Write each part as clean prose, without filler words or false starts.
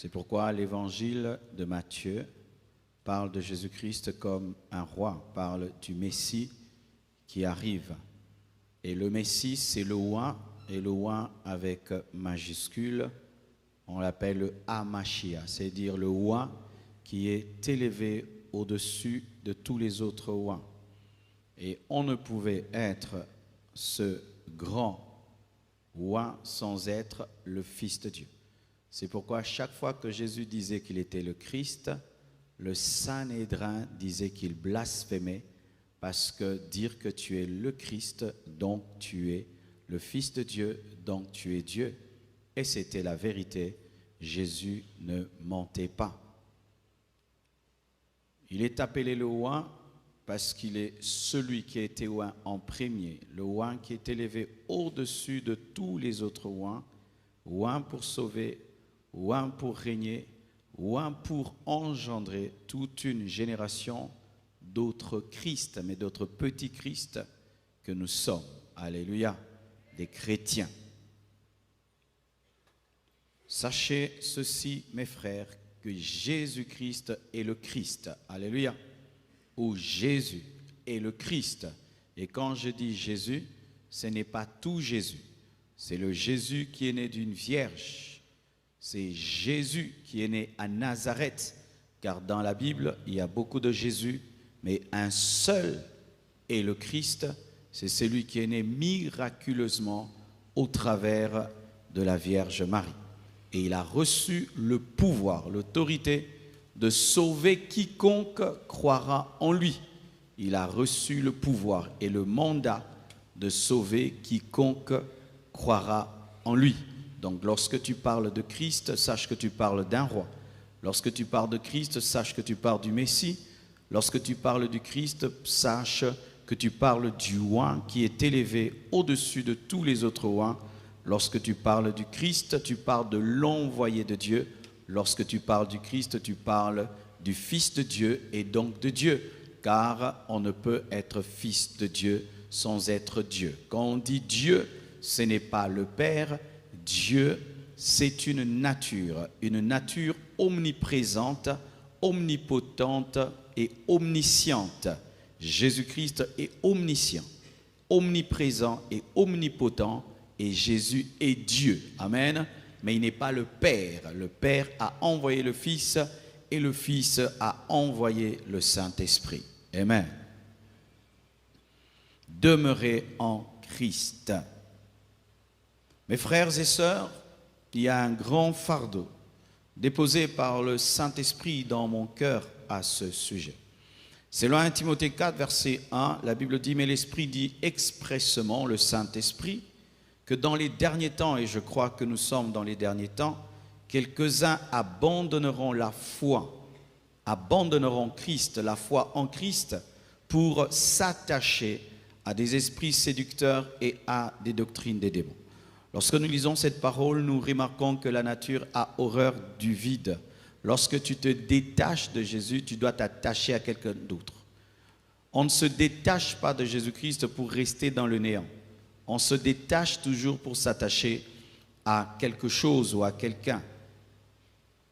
C'est pourquoi l'évangile de Matthieu parle de Jésus-Christ comme un roi, parle du Messie qui arrive. Et le Messie, c'est le roi, et le roi avec majuscule, on l'appelle le Hamashia, c'est-à-dire le roi qui est élevé au-dessus de tous les autres rois. Et on ne pouvait être ce grand roi sans être le Fils de Dieu. C'est pourquoi chaque fois que Jésus disait qu'il était le Christ, le Sanhédrin disait qu'il blasphémait, parce que dire que tu es le Christ, donc tu es le Fils de Dieu, donc tu es Dieu. Et c'était la vérité, Jésus ne mentait pas. Il est appelé le roi parce qu'il est celui qui a été roi en premier, le roi qui est élevé au-dessus de tous les autres rois, roi pour sauver, roi pour régner, roi pour engendrer toute une génération d'autres Christ, mais d'autres petits Christ que nous sommes. Alléluia, des chrétiens. Sachez ceci, mes frères, que Jésus-Christ est le Christ. Alléluia. Ou Jésus est le Christ. Et quand je dis Jésus, ce n'est pas tout Jésus. C'est le Jésus qui est né d'une vierge. C'est Jésus qui est né à Nazareth. Car dans la Bible, il y a beaucoup de Jésus, mais un seul est le Christ. C'est celui qui est né miraculeusement au travers de la Vierge Marie. Et il a reçu le pouvoir, l'autorité de sauver quiconque croira en lui. Il a reçu le pouvoir et le mandat de sauver quiconque croira en lui. Donc lorsque tu parles de Christ, sache que tu parles d'un roi. Lorsque tu parles de Christ, sache que tu parles du Messie. Lorsque tu parles du Christ, sache que tu parles du roi qui est élevé au-dessus de tous les autres rois. Lorsque tu parles du Christ, tu parles de l'envoyé de Dieu. Lorsque tu parles du Christ, tu parles du Fils de Dieu et donc de Dieu. Car on ne peut être fils de Dieu sans être Dieu. Quand on dit Dieu, ce n'est pas le Père. Dieu, c'est une nature omniprésente, omnipotente et omnisciente. Jésus-Christ est omniscient, omniprésent et omnipotent. Et Jésus est Dieu. Amen. Mais il n'est pas le Père. Le Père a envoyé le Fils et le Fils a envoyé le Saint-Esprit. Amen. Demeurez en Christ. Mes frères et sœurs, il y a un grand fardeau déposé par le Saint-Esprit dans mon cœur à ce sujet. Selon 1 Timothée 4, verset 1, la Bible dit « Mais l'Esprit dit expressément, le Saint-Esprit, que dans les derniers temps, et je crois que nous sommes dans les derniers temps, quelques-uns abandonneront la foi, abandonneront Christ, la foi en Christ, pour s'attacher à des esprits séducteurs et à des doctrines des démons. » Lorsque nous lisons cette parole, nous remarquons que la nature a horreur du vide. Lorsque tu te détaches de Jésus, tu dois t'attacher à quelqu'un d'autre. On ne se détache pas de Jésus-Christ pour rester dans le néant. On se détache toujours pour s'attacher à quelque chose ou à quelqu'un.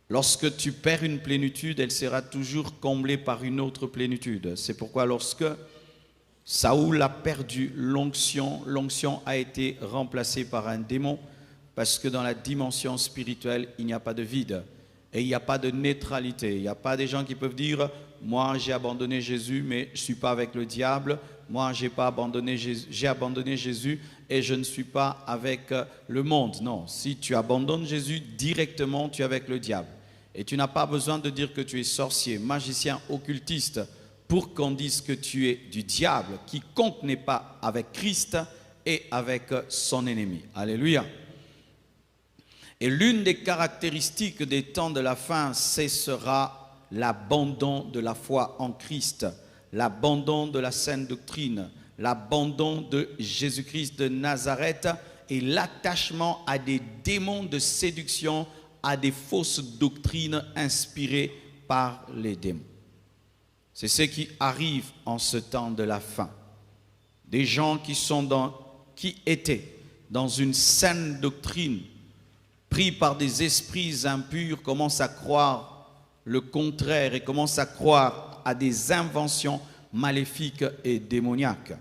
Lorsque tu perds une plénitude, elle sera toujours comblée par une autre plénitude. C'est pourquoi lorsque Saoul a perdu l'onction, l'onction a été remplacée par un démon, parce que dans la dimension spirituelle, il n'y a pas de vide et il n'y a pas de neutralité. Il n'y a pas des gens qui peuvent dire « Moi, j'ai abandonné Jésus, mais je ne suis pas avec le diable. Moi, j'ai abandonné Jésus et je ne suis pas avec le monde. » Non, si tu abandonnes Jésus, directement, tu es avec le diable. Et tu n'as pas besoin de dire que tu es sorcier, magicien, occultiste, pour qu'on dise que tu es du diable. Quiconque n'est pas avec Christ est avec son ennemi. Alléluia. Et l'une des caractéristiques des temps de la fin, ce sera l'abandon de la foi en Christ, l'abandon de la saine doctrine, l'abandon de Jésus-Christ de Nazareth et l'attachement à des démons de séduction, à des fausses doctrines inspirées par les démons. C'est ce qui arrive en ce temps de la fin. Des gens qui étaient dans une saine doctrine, pris par des esprits impurs, commencent à croire le contraire et commencent à croire à des inventions maléfiques et démoniaques.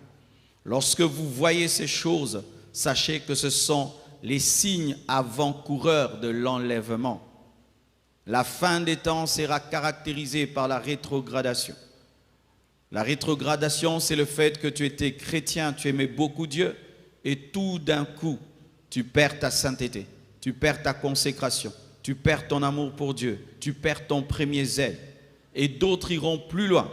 Lorsque vous voyez ces choses, sachez que ce sont les signes avant-coureurs de l'enlèvement. La fin des temps sera caractérisée par la rétrogradation. La rétrogradation, c'est le fait que tu étais chrétien, tu aimais beaucoup Dieu, et tout d'un coup, tu perds ta sainteté, tu perds ta consécration, tu perds ton amour pour Dieu, tu perds ton premier zèle. Et d'autres iront plus loin.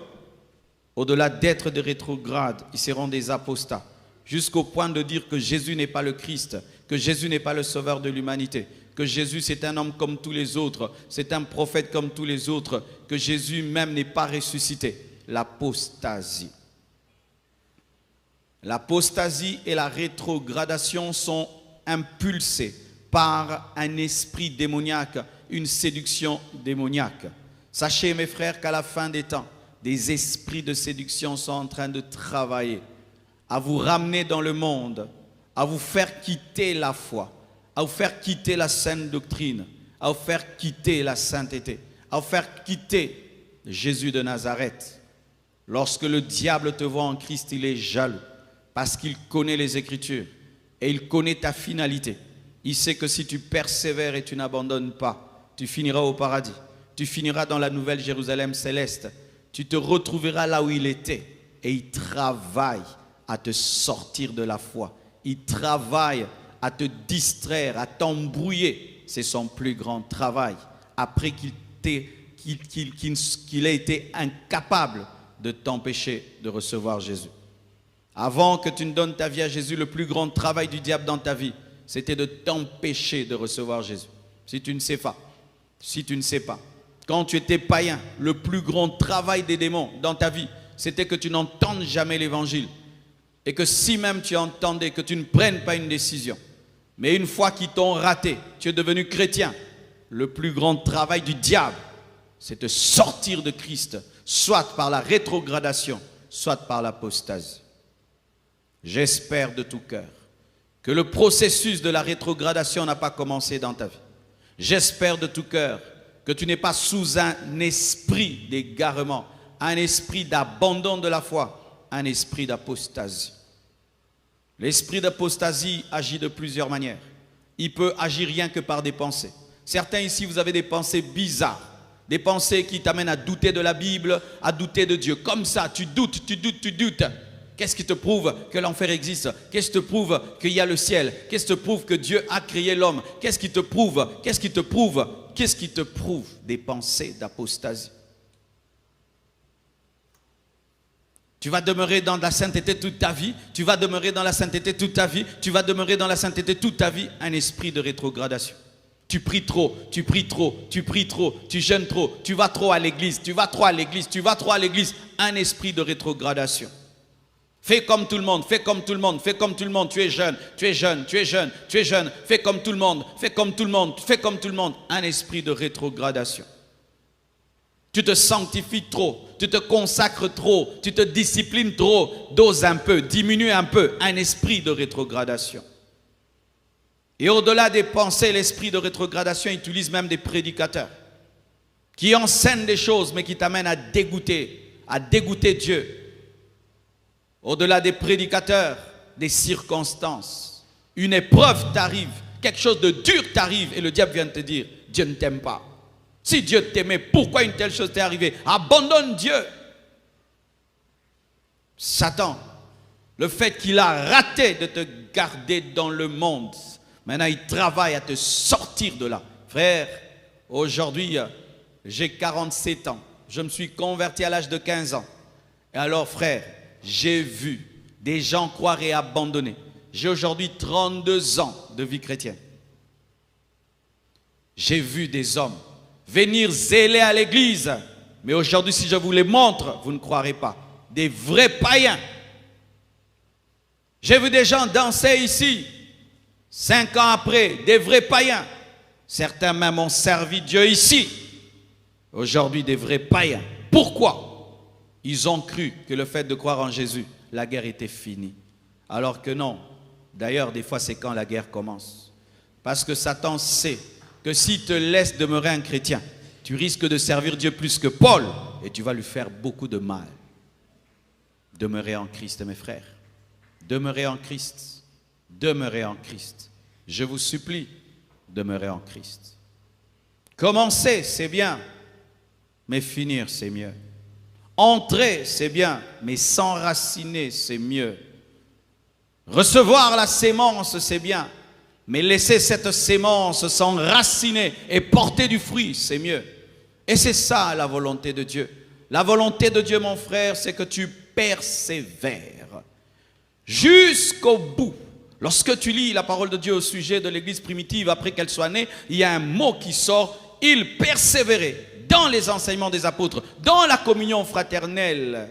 Au-delà d'être des rétrogrades, ils seront des apostats, jusqu'au point de dire que Jésus n'est pas le Christ, que Jésus n'est pas le sauveur de l'humanité, que Jésus c'est un homme comme tous les autres, c'est un prophète comme tous les autres, que Jésus même n'est pas ressuscité. L'apostasie. L'apostasie et la rétrogradation sont impulsées par un esprit démoniaque, une séduction démoniaque. Sachez mes frères qu'à la fin des temps, des esprits de séduction sont en train de travailler à vous ramener dans le monde, à vous faire quitter la foi, à vous faire quitter la sainte doctrine, à vous faire quitter la sainteté, à vous faire quitter Jésus de Nazareth. Lorsque le diable te voit en Christ, il est jaloux parce qu'il connaît les Écritures et il connaît ta finalité. Il sait que si tu persévères et tu n'abandonnes pas, tu finiras au paradis. Tu finiras dans la nouvelle Jérusalem céleste. Tu te retrouveras là où il était. Et il travaille à te sortir de la foi. Il travaille à te distraire, à t'embrouiller. C'est son plus grand travail. Après qu'il ait été incapable de t'empêcher de recevoir Jésus. Avant que tu ne donnes ta vie à Jésus, le plus grand travail du diable dans ta vie, c'était de t'empêcher de recevoir Jésus. Si tu ne sais pas, quand tu étais païen, le plus grand travail des démons dans ta vie, c'était que tu n'entendes jamais l'évangile. Et que si même tu entendais, que tu ne prennes pas une décision. Mais une fois qu'ils t'ont raté, tu es devenu chrétien. Le plus grand travail du diable, c'est de sortir de Christ, soit par la rétrogradation, soit par l'apostasie. J'espère de tout cœur que le processus de la rétrogradation n'a pas commencé dans ta vie. J'espère de tout cœur que tu n'es pas sous un esprit d'égarement, un esprit d'abandon de la foi, un esprit d'apostasie. L'esprit d'apostasie agit de plusieurs manières. Il peut agir rien que par des pensées. Certains ici, vous avez des pensées bizarres, des pensées qui t'amènent à douter de la Bible, à douter de Dieu. Comme ça, tu doutes. Qu'est-ce qui te prouve que l'enfer existe? Qu'est-ce qui te prouve qu'il y a le ciel? Qu'est-ce qui te prouve que Dieu a créé l'homme? Qu'est-ce qui te prouve des pensées d'apostasie? Tu vas demeurer dans la sainteté toute ta vie. Tu vas demeurer dans la sainteté toute ta vie. Tu vas demeurer dans la sainteté toute ta vie. Un esprit de rétrogradation. Tu pries trop, tu jeûnes trop, tu vas trop à l'église. Un esprit de rétrogradation. Fais comme tout le monde. Tu es jeune. Fais comme tout le monde. Un esprit de rétrogradation. Tu te sanctifies trop, tu te consacres trop, tu te disciplines trop. Dose un peu, diminue un peu. Un esprit de rétrogradation. Et au-delà des pensées, l'esprit de rétrogradation utilise même des prédicateurs qui enseignent des choses mais qui t'amènent à dégoûter Dieu. Au-delà des prédicateurs, des circonstances. Une épreuve t'arrive, quelque chose de dur t'arrive et le diable vient te dire, Dieu ne t'aime pas. Si Dieu t'aimait, pourquoi une telle chose t'est arrivée? Abandonne Dieu. Satan, le fait qu'il a raté de te garder dans le monde, maintenant il travaille à te sortir de là. Frère, aujourd'hui, j'ai 47 ans. Je me suis converti à l'âge de 15 ans. Et alors frère, j'ai vu des gens croire et abandonner. J'ai aujourd'hui 32 ans de vie chrétienne. J'ai vu des hommes venir zéler à l'église. Mais aujourd'hui, si je vous les montre, vous ne croirez pas. Des vrais païens. J'ai vu des gens danser ici. 5 ans après, des vrais païens. Certains même ont servi Dieu ici. Aujourd'hui, des vrais païens. Pourquoi? Ils ont cru que le fait de croire en Jésus, la guerre était finie. Alors que non. D'ailleurs, des fois, c'est quand la guerre commence. Parce que Satan sait que s'il te laisse demeurer un chrétien, tu risques de servir Dieu plus que Paul et tu vas lui faire beaucoup de mal. Demeurez en Christ, mes frères. Demeurez en Christ. Demeurez en Christ. Je vous supplie, demeurez en Christ. Commencer, c'est bien, mais finir, c'est mieux. Entrer, c'est bien, mais s'enraciner, c'est mieux. Recevoir la sémence, c'est bien, mais laisser cette sémence s'enraciner et porter du fruit, c'est mieux. Et c'est ça la volonté de Dieu. La volonté de Dieu, mon frère, c'est que tu persévères jusqu'au bout. Lorsque tu lis la parole de Dieu au sujet de l'église primitive après qu'elle soit née, il y a un mot qui sort, il persévérait dans les enseignements des apôtres, dans la communion fraternelle.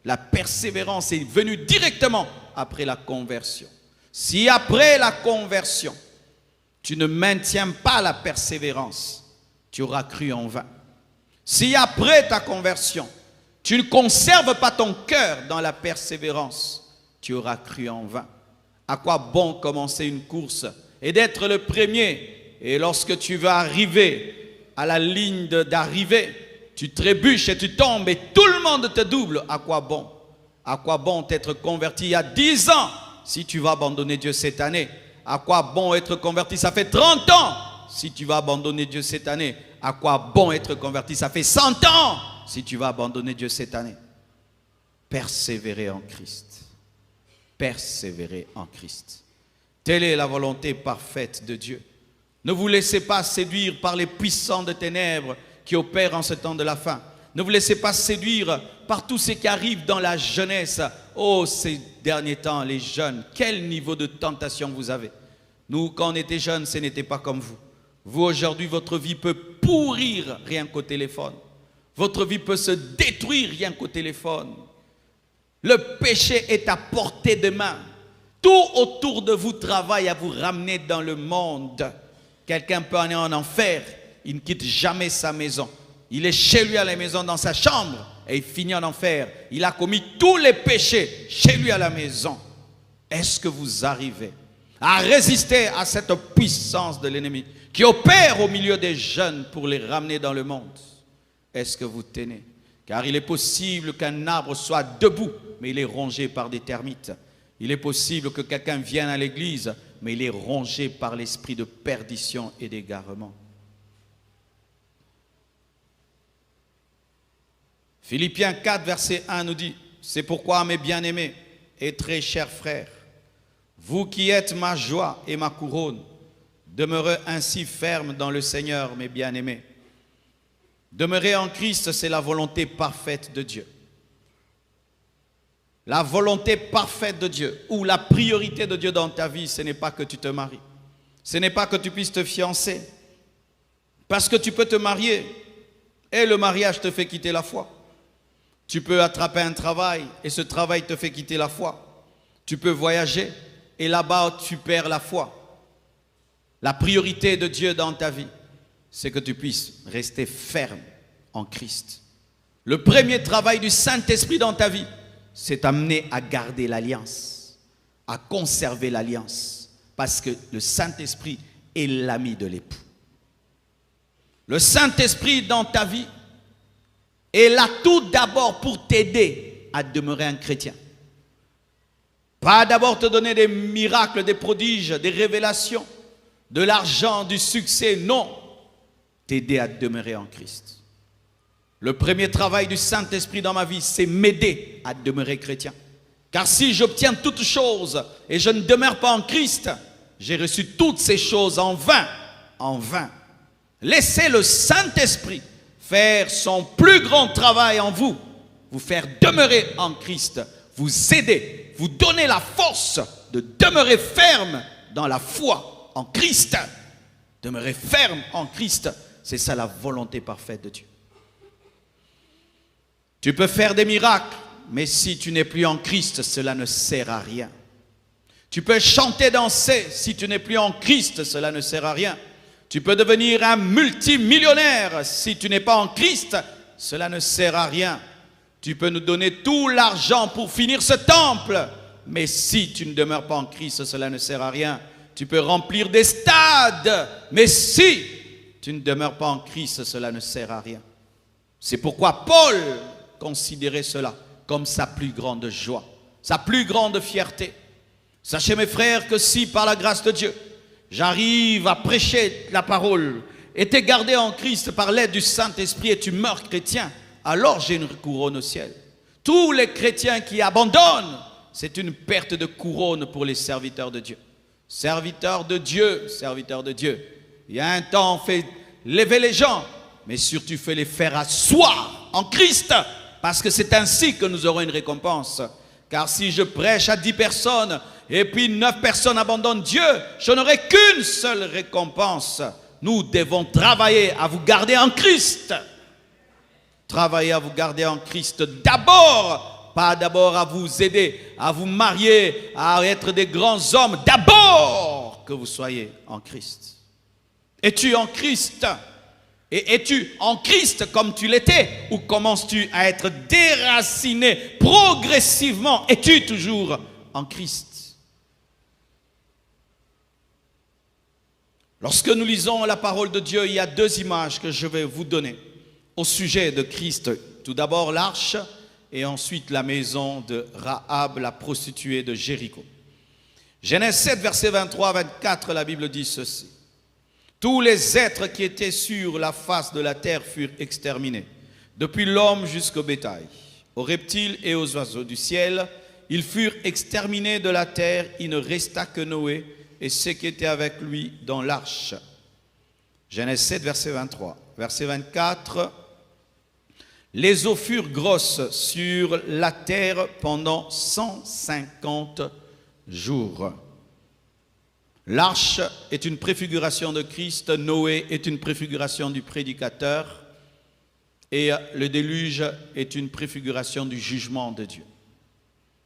La persévérance est venue directement après la conversion. Si après la conversion, tu ne maintiens pas la persévérance, tu auras cru en vain. Si après ta conversion, tu ne conserves pas ton cœur dans la persévérance, tu auras cru en vain. À quoi bon commencer une course et d'être le premier, et lorsque tu vas arriver à la ligne d'arrivée, tu trébuches et tu tombes et tout le monde te double. À quoi bon? À quoi bon t'être converti il y a 10 ans si tu vas abandonner Dieu cette année? À quoi bon être converti? Ça fait 30 ans si tu vas abandonner Dieu cette année. À quoi bon être converti? Ça fait 100 ans si tu vas abandonner Dieu cette année. Persévérer en Christ. Persévérer en Christ. Telle est la volonté parfaite de Dieu. Ne vous laissez pas séduire par les puissants de ténèbres qui opèrent en ce temps de la fin. Ne vous laissez pas séduire par tout ce qui arrive dans la jeunesse. Oh, ces derniers temps, les jeunes, quel niveau de tentation vous avez. Nous, quand on était jeunes, ce n'était pas comme vous. Vous, aujourd'hui, votre vie peut pourrir rien qu'au téléphone. Votre vie peut se détruire rien qu'au téléphone. Le péché est à portée de main. Tout autour de vous travaille à vous ramener dans le monde. Quelqu'un peut aller en enfer, il ne quitte jamais sa maison. Il est chez lui à la maison, dans sa chambre, et il finit en enfer. Il a commis tous les péchés chez lui à la maison. Est-ce que vous arrivez à résister à cette puissance de l'ennemi qui opère au milieu des jeunes pour les ramener dans le monde? Est-ce que vous tenez? Car il est possible qu'un arbre soit debout, mais il est rongé par des termites. Il est possible que quelqu'un vienne à l'église, mais il est rongé par l'esprit de perdition et d'égarement. Philippiens 4, verset 1 nous dit, « C'est pourquoi, mes bien-aimés et très chers frères, vous qui êtes ma joie et ma couronne, demeurez ainsi fermes dans le Seigneur, mes bien-aimés. » Demeurer en Christ, c'est la volonté parfaite de Dieu. La volonté parfaite de Dieu, ou la priorité de Dieu dans ta vie, ce n'est pas que tu te maries. Ce n'est pas que tu puisses te fiancer. Parce que tu peux te marier et le mariage te fait quitter la foi. Tu peux attraper un travail et ce travail te fait quitter la foi. Tu peux voyager et là-bas tu perds la foi. La priorité de Dieu dans ta vie, c'est que tu puisses rester ferme en Christ. Le premier travail du Saint-Esprit dans ta vie, c'est t'amener à garder l'alliance, à conserver l'alliance, parce que le Saint-Esprit est l'ami de l'époux. Le Saint-Esprit dans ta vie est là tout d'abord pour t'aider à demeurer un chrétien. Pas d'abord te donner des miracles, des prodiges, des révélations, de l'argent, du succès, non. T'aider à demeurer en Christ. Le premier travail du Saint-Esprit dans ma vie, c'est m'aider à demeurer chrétien. Car si j'obtiens toutes choses et je ne demeure pas en Christ, j'ai reçu toutes ces choses en vain, en vain. Laissez le Saint-Esprit faire son plus grand travail en vous, vous faire demeurer en Christ, vous aider, vous donner la force de demeurer ferme dans la foi en Christ. Demeurer ferme en Christ, c'est ça la volonté parfaite de Dieu. Tu peux faire des miracles, mais si tu n'es plus en Christ, cela ne sert à rien. Tu peux chanter, danser, si tu n'es plus en Christ, cela ne sert à rien. Tu peux devenir un multimillionnaire, si tu n'es pas en Christ, cela ne sert à rien. Tu peux nous donner tout l'argent pour finir ce temple, mais si tu ne demeures pas en Christ, cela ne sert à rien. Tu peux remplir des stades, mais si tu ne demeures pas en Christ, cela ne sert à rien. C'est pourquoi Paul considérait cela comme sa plus grande joie, sa plus grande fierté. Sachez mes frères que si par la grâce de Dieu, j'arrive à prêcher la parole et t'es gardé en Christ par l'aide du Saint-Esprit et tu meurs chrétien, alors j'ai une couronne au ciel. Tous les chrétiens qui abandonnent, c'est une perte de couronne pour les serviteurs de Dieu. Serviteurs de Dieu, serviteurs de Dieu. Il y a un temps, on fait lever les gens, mais surtout fait les faire asseoir en Christ, parce que c'est ainsi que nous aurons une récompense. Car si je prêche à 10 personnes et puis 9 personnes abandonnent Dieu, je n'aurai qu'une seule récompense. Nous devons travailler à vous garder en Christ. Travailler à vous garder en Christ d'abord, pas d'abord à vous aider, à vous marier, à être des grands hommes. D'abord que vous soyez en Christ. Es-tu en Christ? Et es-tu en Christ comme tu l'étais? Ou commences-tu à être déraciné progressivement? Es-tu toujours en Christ? Lorsque nous lisons la parole de Dieu, il y a 2 images que je vais vous donner au sujet de Christ. Tout d'abord l'arche et ensuite la maison de Rahab, la prostituée de Jéricho. Genèse 7, versets 23-24, la Bible dit ceci. Tous les êtres qui étaient sur la face de la terre furent exterminés, depuis l'homme jusqu'au bétail, aux reptiles et aux oiseaux du ciel. Ils furent exterminés de la terre, il ne resta que Noé et ceux qui étaient avec lui dans l'arche. Genèse 7, verset 23. Verset 24. Les eaux furent grosses sur la terre pendant 150 jours. L'arche est une préfiguration de Christ, Noé est une préfiguration du prédicateur et le déluge est une préfiguration du jugement de Dieu.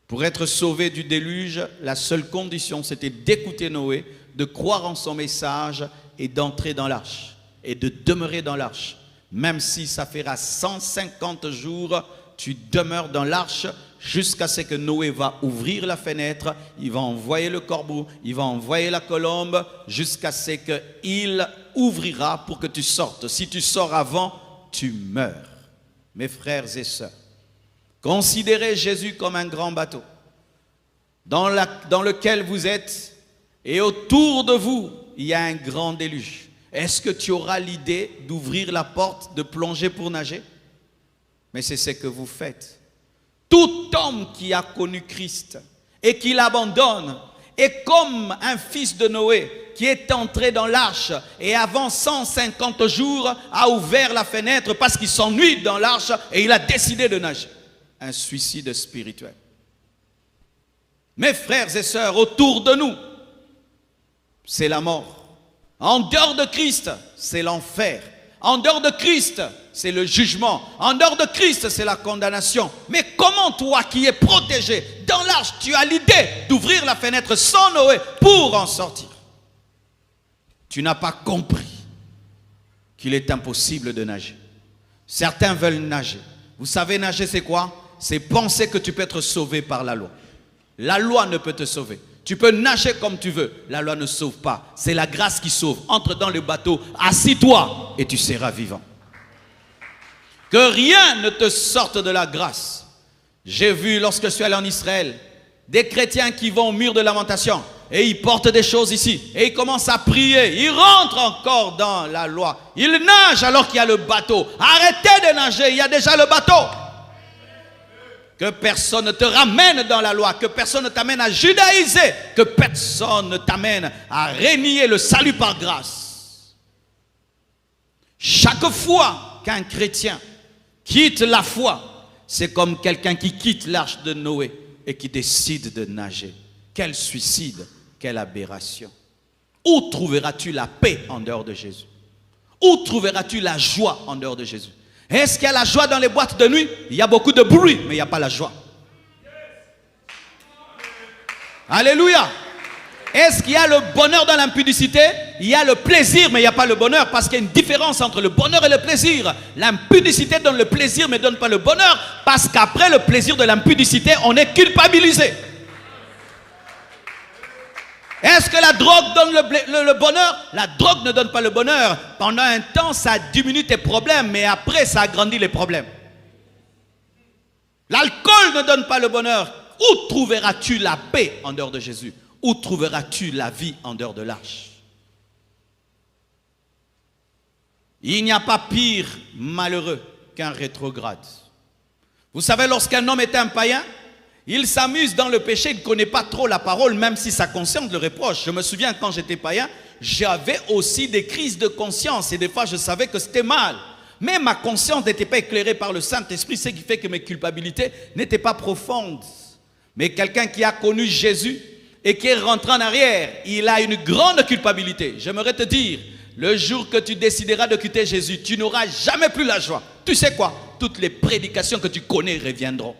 Pour être sauvé du déluge, la seule condition c'était d'écouter Noé, de croire en son message et d'entrer dans l'arche et de demeurer dans l'arche. Même si ça fera 150 jours, tu demeures dans l'arche jusqu'à ce que Noé va ouvrir la fenêtre, il va envoyer le corbeau, il va envoyer la colombe, jusqu'à ce qu'il ouvrira pour que tu sortes. Si tu sors avant, tu meurs. Mes frères et sœurs, considérez Jésus comme un grand bateau dans lequel vous êtes et autour de vous, il y a un grand déluge. Est-ce que tu auras l'idée d'ouvrir la porte, de plonger pour nager? Mais c'est ce que vous faites. Tout homme qui a connu Christ et qui l'abandonne est comme un fils de Noé qui est entré dans l'arche et avant 150 jours a ouvert la fenêtre parce qu'il s'ennuie dans l'arche et il a décidé de nager. Un suicide spirituel. Mes frères et sœurs, autour de nous, c'est la mort. En dehors de Christ, c'est l'enfer. En dehors de Christ, c'est le jugement. En dehors de Christ, c'est la condamnation. Mais comment toi qui es protégé dans l'arche, tu as l'idée d'ouvrir la fenêtre sans Noé pour en sortir? Tu n'as pas compris qu'il est impossible de nager. Certains veulent nager. Vous savez, nager c'est quoi? C'est penser que tu peux être sauvé par la loi. La loi ne peut te sauver. Tu peux nager comme tu veux, la loi ne sauve pas. C'est la grâce qui sauve. Entre dans le bateau, assis-toi et tu seras vivant. Que rien ne te sorte de la grâce. J'ai vu lorsque je suis allé en Israël, des chrétiens qui vont au mur de lamentation et ils portent des choses ici et ils commencent à prier. Ils rentrent encore dans la loi. Ils nagent alors qu'il y a le bateau. Arrêtez de nager, il y a déjà le bateau. Que personne ne te ramène dans la loi, que personne ne t'amène à judaïser, que personne ne t'amène à renier le salut par grâce. Chaque fois qu'un chrétien quitte la foi, c'est comme quelqu'un qui quitte l'arche de Noé et qui décide de nager. Quel suicide, quelle aberration. Où trouveras-tu la paix en dehors de Jésus? Où trouveras-tu la joie en dehors de Jésus? Est-ce qu'il y a la joie dans les boîtes de nuit? Il y a beaucoup de bruit, mais il n'y a pas la joie. Alléluia. Est-ce qu'il y a le bonheur dans l'impudicité? Il y a le plaisir, mais il n'y a pas le bonheur, parce qu'il y a une différence entre le bonheur et le plaisir. L'impudicité donne le plaisir, mais ne donne pas le bonheur, parce qu'après le plaisir de l'impudicité, on est culpabilisé. Est-ce que la drogue donne le bonheur? La drogue ne donne pas le bonheur. Pendant un temps, ça diminue tes problèmes, mais après, ça agrandit les problèmes. L'alcool ne donne pas le bonheur. Où trouveras-tu la paix en dehors de Jésus? Où trouveras-tu la vie en dehors de l'arche? Il n'y a pas pire malheureux qu'un rétrograde. Vous savez, lorsqu'un homme est un païen, il s'amuse dans le péché, il ne connaît pas trop la parole, même si sa conscience le reproche. Je me souviens, quand j'étais païen, j'avais aussi des crises de conscience et des fois je savais que c'était mal. Mais ma conscience n'était pas éclairée par le Saint-Esprit, ce qui fait que mes culpabilités n'étaient pas profondes. Mais quelqu'un qui a connu Jésus et qui est rentré en arrière, il a une grande culpabilité. J'aimerais te dire, le jour que tu décideras de quitter Jésus, tu n'auras jamais plus la joie. Tu sais quoi? Toutes les prédications que tu connais reviendront.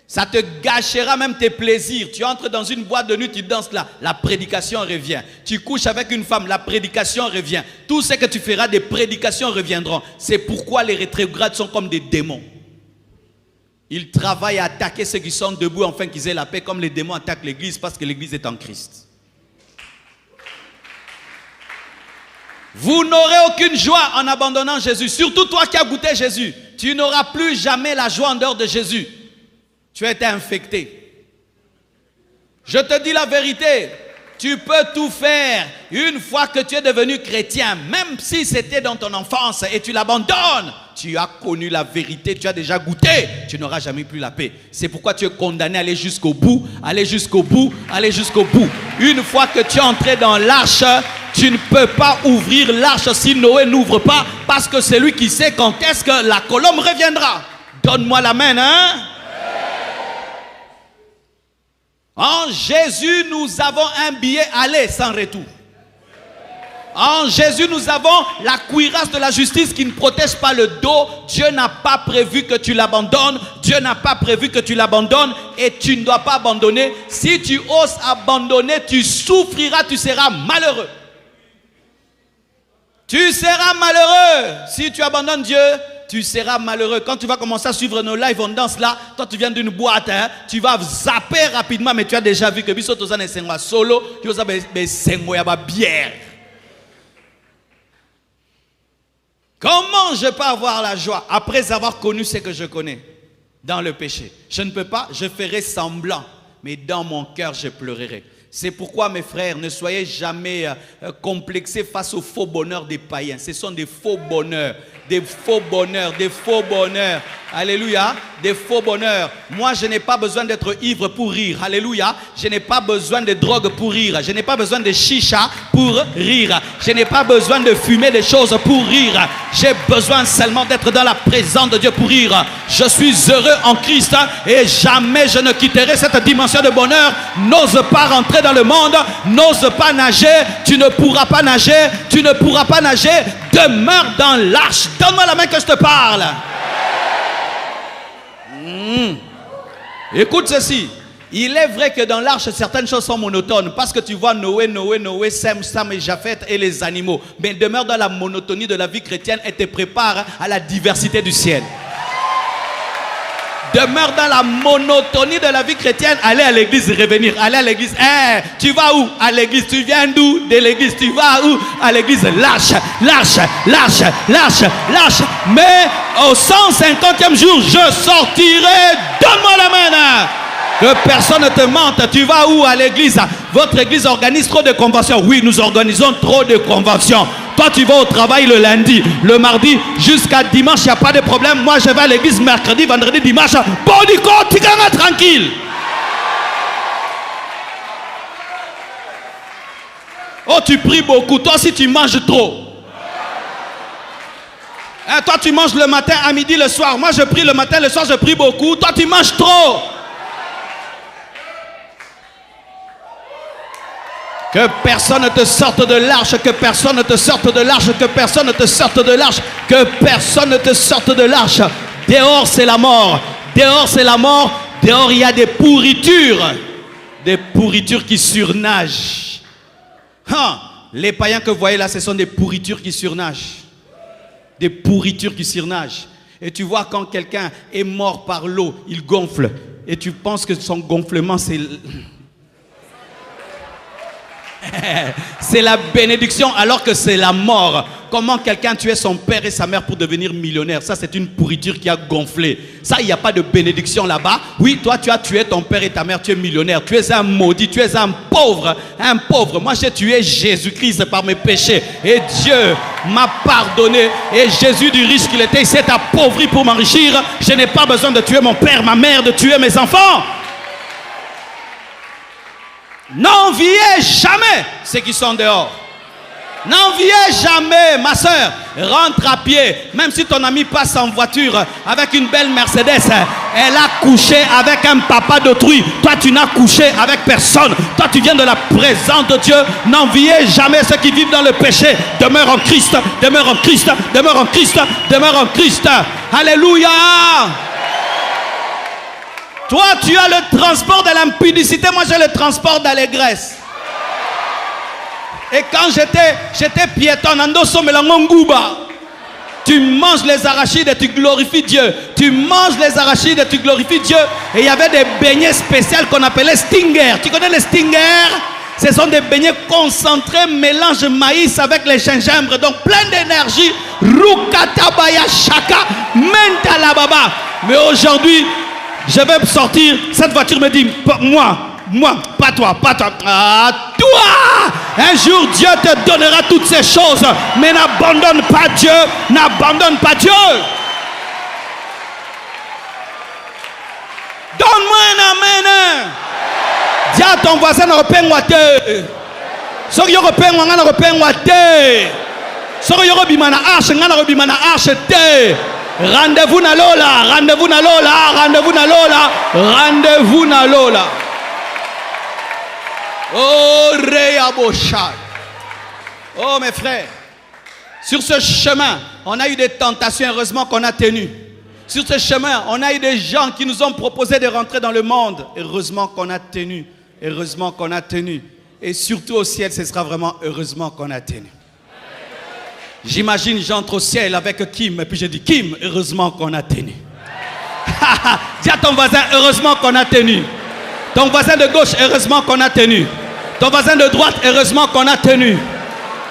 Ça te gâchera même tes plaisirs. Tu entres dans une boîte de nuit, tu danses là, la prédication revient. Tu couches avec une femme, la prédication revient. Tout ce que tu feras, des prédications reviendront. C'est pourquoi les rétrogrades sont comme des démons. Ils travaillent à attaquer ceux qui sont debout afin qu'ils aient la paix, comme les démons attaquent l'église parce que l'église est en Christ. Vous n'aurez aucune joie en abandonnant Jésus. Surtout toi qui as goûté Jésus. Tu n'auras plus jamais la joie en dehors de Jésus. Tu as été infecté. Je te dis la vérité. Tu peux tout faire une fois que tu es devenu chrétien. Même si c'était dans ton enfance et tu l'abandonnes. Tu as connu la vérité, tu as déjà goûté. Tu n'auras jamais plus la paix. C'est pourquoi tu es condamné à aller jusqu'au bout. Aller jusqu'au bout, aller jusqu'au bout. Une fois que tu es entré dans l'arche, tu ne peux pas ouvrir l'arche si Noé n'ouvre pas. Parce que c'est lui qui sait quand est-ce que la colombe reviendra. Donne-moi la main, hein? En Jésus, nous avons un billet aller sans retour. En Jésus, nous avons la cuirasse de la justice qui ne protège pas le dos. Dieu n'a pas prévu que tu l'abandonnes. Dieu n'a pas prévu que tu l'abandonnes et tu ne dois pas abandonner. Si tu oses abandonner, tu souffriras, tu seras malheureux. Tu seras malheureux. Si tu abandonnes Dieu, tu seras malheureux. Quand tu vas commencer à suivre nos lives, on danse là. Toi, tu viens d'une boîte, hein, tu vas zapper rapidement, mais tu as déjà vu que biso tozana sengwa solo, tu vas sengwa ya ba bière. Comment je peux avoir la joie après avoir connu ce que je connais dans le péché? Je ne peux pas, je ferai semblant, mais dans mon cœur, je pleurerai. C'est pourquoi, mes frères, ne soyez jamais complexés face au faux bonheur des païens. Ce sont des faux bonheurs, des faux bonheurs, des faux bonheurs. Alléluia, des faux bonheurs. Moi, je n'ai pas besoin d'être ivre pour rire. Alléluia. Je n'ai pas besoin de drogue pour rire. Je n'ai pas besoin de chicha pour rire. Je n'ai pas besoin de fumer des choses pour rire. J'ai besoin seulement d'être dans la présence de Dieu pour rire. Je suis heureux en Christ et jamais je ne quitterai cette dimension de bonheur. N'ose pas rentrer dans le monde. N'ose pas nager. Tu ne pourras pas nager. Tu ne pourras pas nager. Demeure dans l'arche. Donne-moi la main que je te parle. Écoute ceci. Il est vrai que dans l'arche, certaines choses sont monotones. Parce que tu vois Noé, Sem, Sam et Japheth et les animaux. Mais demeure dans la monotonie de la vie chrétienne et te prépare à la diversité du ciel. Demeure dans la monotonie de la vie chrétienne. Aller à l'église, revenir. Aller à l'église. Hey, tu vas où? À l'église. Tu viens d'où? De l'église. Tu vas où? À l'église. Lâche, lâche, lâche, lâche, lâche. Mais au 150e jour, je sortirai. Donne-moi la main. Que personne ne te mente. Tu vas où? À l'église. Votre église organise trop de conventions. Oui, nous organisons trop de conventions. Toi, tu vas au travail le lundi, le mardi, jusqu'à dimanche, il n'y a pas de problème. Moi, je vais à l'église mercredi, vendredi, dimanche. Bon, du coup, tu gagnes tranquille. Oh, tu pries beaucoup. Toi aussi, tu manges trop. Hein, toi, tu manges le matin, à midi, le soir. Moi, je prie le matin, le soir, je prie beaucoup. Toi, tu manges trop. Que personne ne te sorte de l'arche, que personne ne te sorte de l'arche, que personne ne te sorte de l'arche, que personne ne te sorte de l'arche. Dehors, c'est la mort. Dehors, c'est la mort. Dehors, il y a des pourritures. Des pourritures qui surnagent. Les païens que vous voyez là, ce sont des pourritures qui surnagent. Des pourritures qui surnagent. Et tu vois, quand quelqu'un est mort par l'eau, il gonfle. Et tu penses que son gonflement, c'est... C'est la bénédiction alors que c'est la mort. Comment quelqu'un tuait son père et sa mère pour devenir millionnaire? Ça, c'est une pourriture qui a gonflé. Ça, il n'y a pas de bénédiction là-bas. Oui, toi, tu as tué ton père et ta mère, tu es millionnaire. Tu es un maudit, tu es un pauvre. Un pauvre. Moi, j'ai tué Jésus-Christ par mes péchés. Et Dieu m'a pardonné. Et Jésus, du riche qu'il était, il s'est appauvri pour m'enrichir. Je n'ai pas besoin de tuer mon père, ma mère, de tuer mes enfants. N'enviez jamais ceux qui sont dehors. N'enviez jamais, ma soeur. Rentre à pied. Même si ton ami passe en voiture avec une belle Mercedes, elle a couché avec un papa d'autrui. Toi, tu n'as couché avec personne. Toi, tu viens de la présence de Dieu. N'enviez jamais ceux qui vivent dans le péché. Demeure en Christ. Demeure en Christ. Demeure en Christ. Demeure en Christ. Alléluia. Toi, tu as le transport de l'impudicité. Moi, j'ai le transport d'allégresse. Et quand j'étais piéton, tu manges les arachides et tu glorifies Dieu. Tu manges les arachides et tu glorifies Dieu. Et il y avait des beignets spéciaux qu'on appelait stinger. Tu connais les stingers? Ce sont des beignets concentrés, mélange maïs avec les gingembre. Donc plein d'énergie. Rukatabaya shaka, mentala baba. Mais aujourd'hui, je vais sortir. Cette voiture me dit, moi, pas toi, pas toi. Ah, toi! Un jour, Dieu te donnera toutes ces choses. Mais n'abandonne pas Dieu. N'abandonne pas Dieu. Donne-moi un amen. Dis à ton voisin, ne repens-moi te. Si tu repens-moi, ne repens-moi te. Si tu repens-moi, ne repens-moi te. Rendez-vous na Lola. Rendez-vous na Lola. Rendez-vous na Lola. Rendez-vous na Lola. Oh, Réaboshai. Oh, mes frères, sur ce chemin, on a eu des tentations, heureusement qu'on a tenu. Sur ce chemin, on a eu des gens qui nous ont proposé de rentrer dans le monde. Heureusement qu'on a tenu. Heureusement qu'on a tenu. Et surtout au ciel, ce sera vraiment heureusement qu'on a tenu. J'imagine, j'entre au ciel avec Kim, et puis je dis, Kim, heureusement qu'on a tenu. Dis à ton voisin, heureusement qu'on a tenu. Ton voisin de gauche, heureusement qu'on a tenu. Ton voisin de droite, heureusement qu'on a tenu.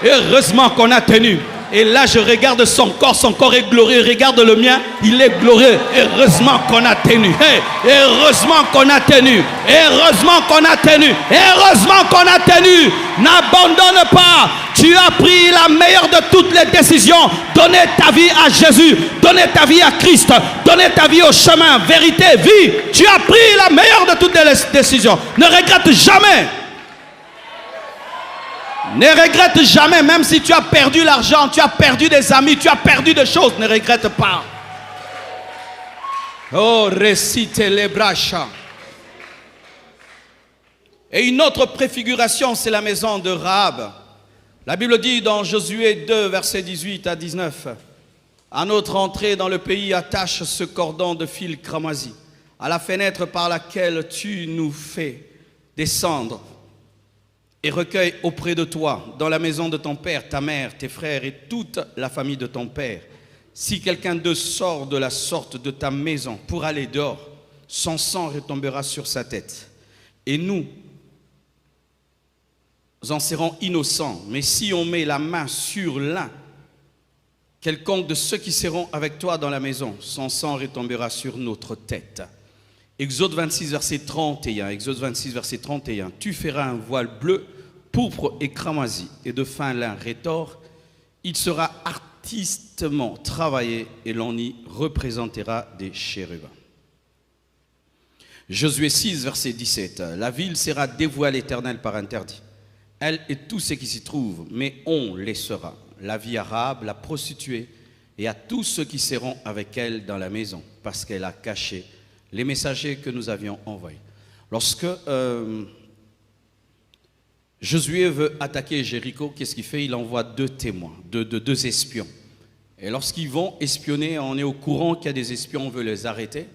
Heureusement qu'on a tenu. Et là, je regarde son corps est glorieux. Regarde le mien, il est glorieux. Heureusement qu'on a tenu. Hey, heureusement qu'on a tenu. Heureusement qu'on a tenu. Heureusement qu'on a tenu. N'abandonne pas. Tu as pris la meilleure de toutes les décisions. Donner ta vie à Jésus. Donner ta vie à Christ. Donner ta vie au chemin. Vérité, vie. Tu as pris la meilleure de toutes les décisions. Ne regrette jamais. Ne regrette jamais, même si tu as perdu l'argent, tu as perdu des amis, tu as perdu des choses, ne regrette pas. Oh, récite les brachas. Et une autre préfiguration, c'est la maison de Rahab. La Bible dit dans Josué 2, versets 18 à 19, à notre entrée dans le pays, attache ce cordon de fil cramoisi à la fenêtre par laquelle tu nous fais descendre. Et recueille auprès de toi, dans la maison de ton père, ta mère, tes frères et toute la famille de ton père. Si quelqu'un d'eux sort de la sorte de ta maison pour aller dehors, son sang retombera sur sa tête. Et nous en serons innocents. Mais si on met la main sur l'un, quelconque de ceux qui seront avec toi dans la maison, son sang retombera sur notre tête. Exode 26, verset 31. Exode 26, verset 31. Tu feras un voile bleu, pourpre et cramoisi et de fin lin rétort. Il sera artistement travaillé et l'on y représentera des chérubins. Josué 6, verset 17. La ville sera dévouée à l'Éternel par interdit. Elle et tous ceux qui s'y trouvent, mais on laissera la vie à Rahab, la prostituée, et à tous ceux qui seront avec elle dans la maison, parce qu'elle a caché les messagers que nous avions envoyés. Lorsque Josué veut attaquer Jéricho, qu'est-ce qu'il fait? Il envoie deux témoins, deux espions. Et lorsqu'ils vont espionner, on est au courant qu'il y a des espions, on veut les arrêter.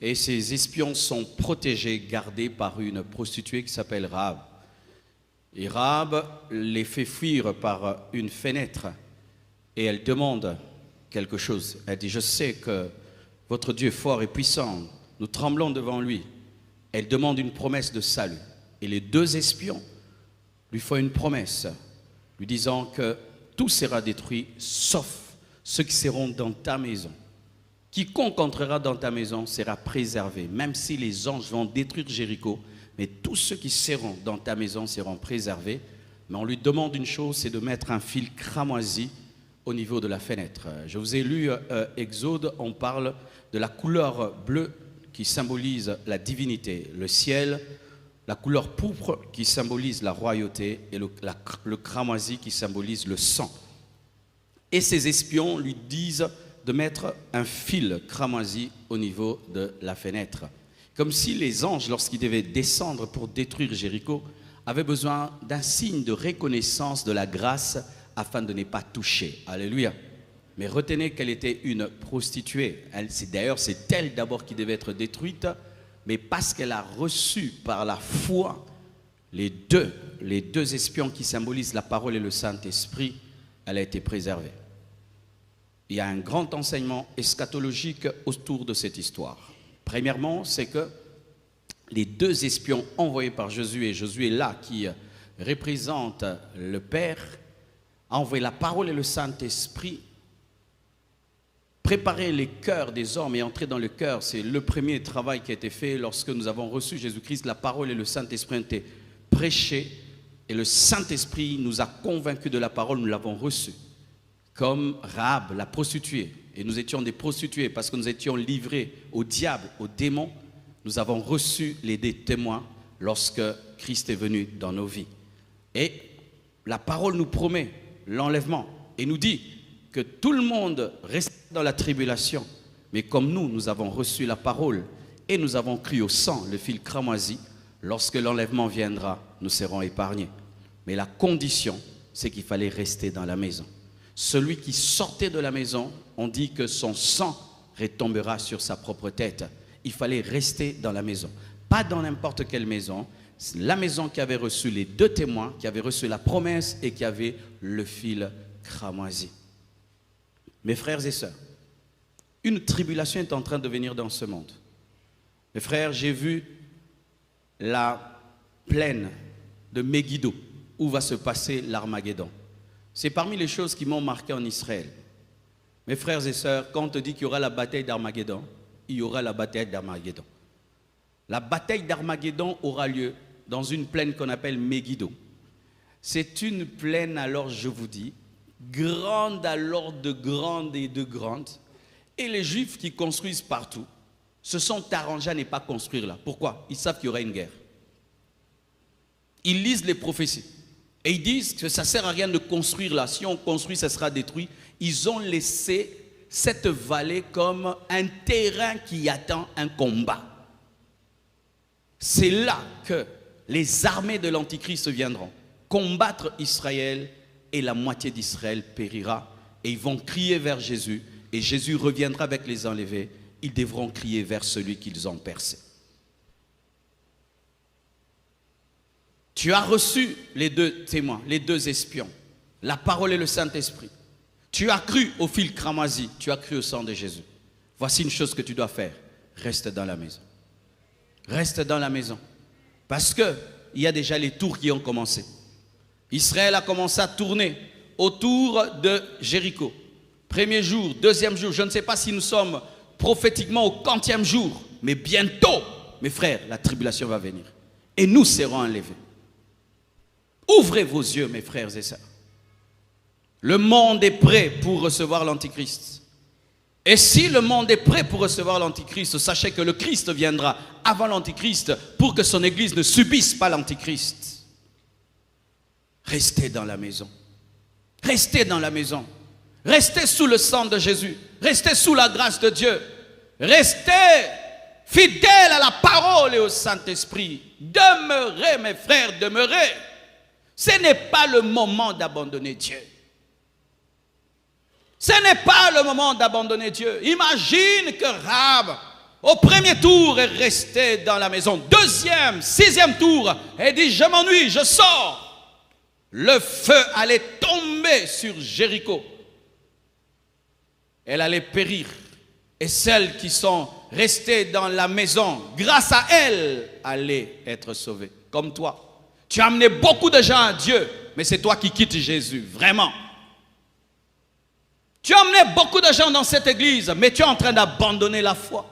Et ces espions sont protégés, gardés par une prostituée qui s'appelle Rahab. Et Rahab les fait fuir par une fenêtre. Et elle demande quelque chose. Elle dit, je sais que votre Dieu est fort et puissant. Nous tremblons devant lui. Elle demande une promesse de salut. Et les deux espions lui font une promesse, lui disant que tout sera détruit, sauf ceux qui seront dans ta maison. Quiconque entrera dans ta maison sera préservé, même si les anges vont détruire Jéricho, mais tous ceux qui seront dans ta maison seront préservés. Mais on lui demande une chose, c'est de mettre un fil cramoisi au niveau de la fenêtre. Je vous ai lu Exode, on parle de la couleur bleue qui symbolise la divinité, le ciel, la couleur pourpre qui symbolise la royauté et le cramoisi qui symbolise le sang. Et ces espions lui disent de mettre un fil cramoisi au niveau de la fenêtre. Comme si les anges, lorsqu'ils devaient descendre pour détruire Jéricho, avaient besoin d'un signe de reconnaissance de la grâce afin de ne pas toucher. Alléluia. Mais retenez qu'elle était une prostituée. D'ailleurs, c'est elle d'abord qui devait être détruite, mais parce qu'elle a reçu par la foi les deux espions qui symbolisent la parole et le Saint-Esprit, elle a été préservée. Il y a un grand enseignement eschatologique autour de cette histoire. Premièrement, c'est que les deux espions envoyés par Josué, et Josué là qui représente le Père, a envoyé la parole et le Saint-Esprit, préparer les cœurs des hommes et entrer dans le cœur. C'est le premier travail qui a été fait lorsque nous avons reçu Jésus-Christ. La parole et le Saint-Esprit ont été prêchés et le Saint-Esprit nous a convaincus de la parole, nous l'avons reçue. Comme Rahab, la prostituée, et nous étions des prostituées parce que nous étions livrés au diable, aux démons. Nous avons reçu les témoins lorsque Christ est venu dans nos vies. Et la parole nous promet l'enlèvement et nous dit que tout le monde reste dans la tribulation. Mais comme nous avons reçu la parole et nous avons cru au sang, le fil cramoisi, lorsque l'enlèvement viendra, nous serons épargnés. Mais la condition, c'est qu'il fallait rester dans la maison. Celui qui sortait de la maison, on dit que son sang retombera sur sa propre tête. Il fallait rester dans la maison. Pas dans n'importe quelle maison. La maison qui avait reçu les deux témoins, qui avait reçu la promesse et qui avait le fil cramoisi. Mes frères et sœurs, une tribulation est en train de venir dans ce monde. Mes frères, j'ai vu la plaine de Megiddo, où va se passer l'Armageddon. C'est parmi les choses qui m'ont marqué en Israël. Mes frères et sœurs, quand on te dit qu'il y aura la bataille d'Armageddon, il y aura la bataille d'Armageddon. La bataille d'Armageddon aura lieu dans une plaine qu'on appelle Megiddo. C'est une plaine, alors je vous dis, grande alors de grande et de grande. Et les Juifs qui construisent partout se sont arrangés à ne pas construire là. Pourquoi? Ils savent qu'il y aura une guerre. Ils lisent les prophéties. Et ils disent que ça ne sert à rien de construire là. Si on construit, ça sera détruit. Ils ont laissé cette vallée comme un terrain qui attend un combat. C'est là que les armées de l'Antichrist viendront combattre Israël et la moitié d'Israël périra. Et ils vont crier vers Jésus. Et Jésus reviendra avec les enlevés. Ils devront crier vers celui qu'ils ont percé. Tu as reçu les deux témoins, les deux espions, la parole et le Saint-Esprit. Tu as cru au fil cramoisi, tu as cru au sang de Jésus. Voici une chose que tu dois faire. Reste dans la maison. Reste dans la maison. Parce qu'il y a déjà les tours qui ont commencé. Israël a commencé à tourner autour de Jéricho. Premier jour, deuxième jour, je ne sais pas si nous sommes prophétiquement au 40e jour, mais bientôt, mes frères, la tribulation va venir. Et nous serons enlevés. Ouvrez vos yeux, mes frères et sœurs. Le monde est prêt pour recevoir l'Antichrist. Et si le monde est prêt pour recevoir l'Antichrist, sachez que le Christ viendra avant l'Antichrist pour que son Église ne subisse pas l'Antichrist. Restez dans la maison. Restez dans la maison. Restez sous le sang de Jésus. Restez sous la grâce de Dieu. Restez fidèles à la parole et au Saint-Esprit. Demeurez, mes frères, demeurez. Ce n'est pas le moment d'abandonner Dieu. Ce n'est pas le moment d'abandonner Dieu. Imagine que Rahab, au premier tour, est resté dans la maison. Deuxième, sixième tour, elle dit, je m'ennuie, je sors. Le feu allait tomber sur Jéricho. Elle allait périr. Et celles qui sont restées dans la maison, grâce à elle, allaient être sauvées. Comme toi. Tu as amené beaucoup de gens à Dieu, mais c'est toi qui quittes Jésus, vraiment. Tu as amené beaucoup de gens dans cette église, mais tu es en train d'abandonner la foi.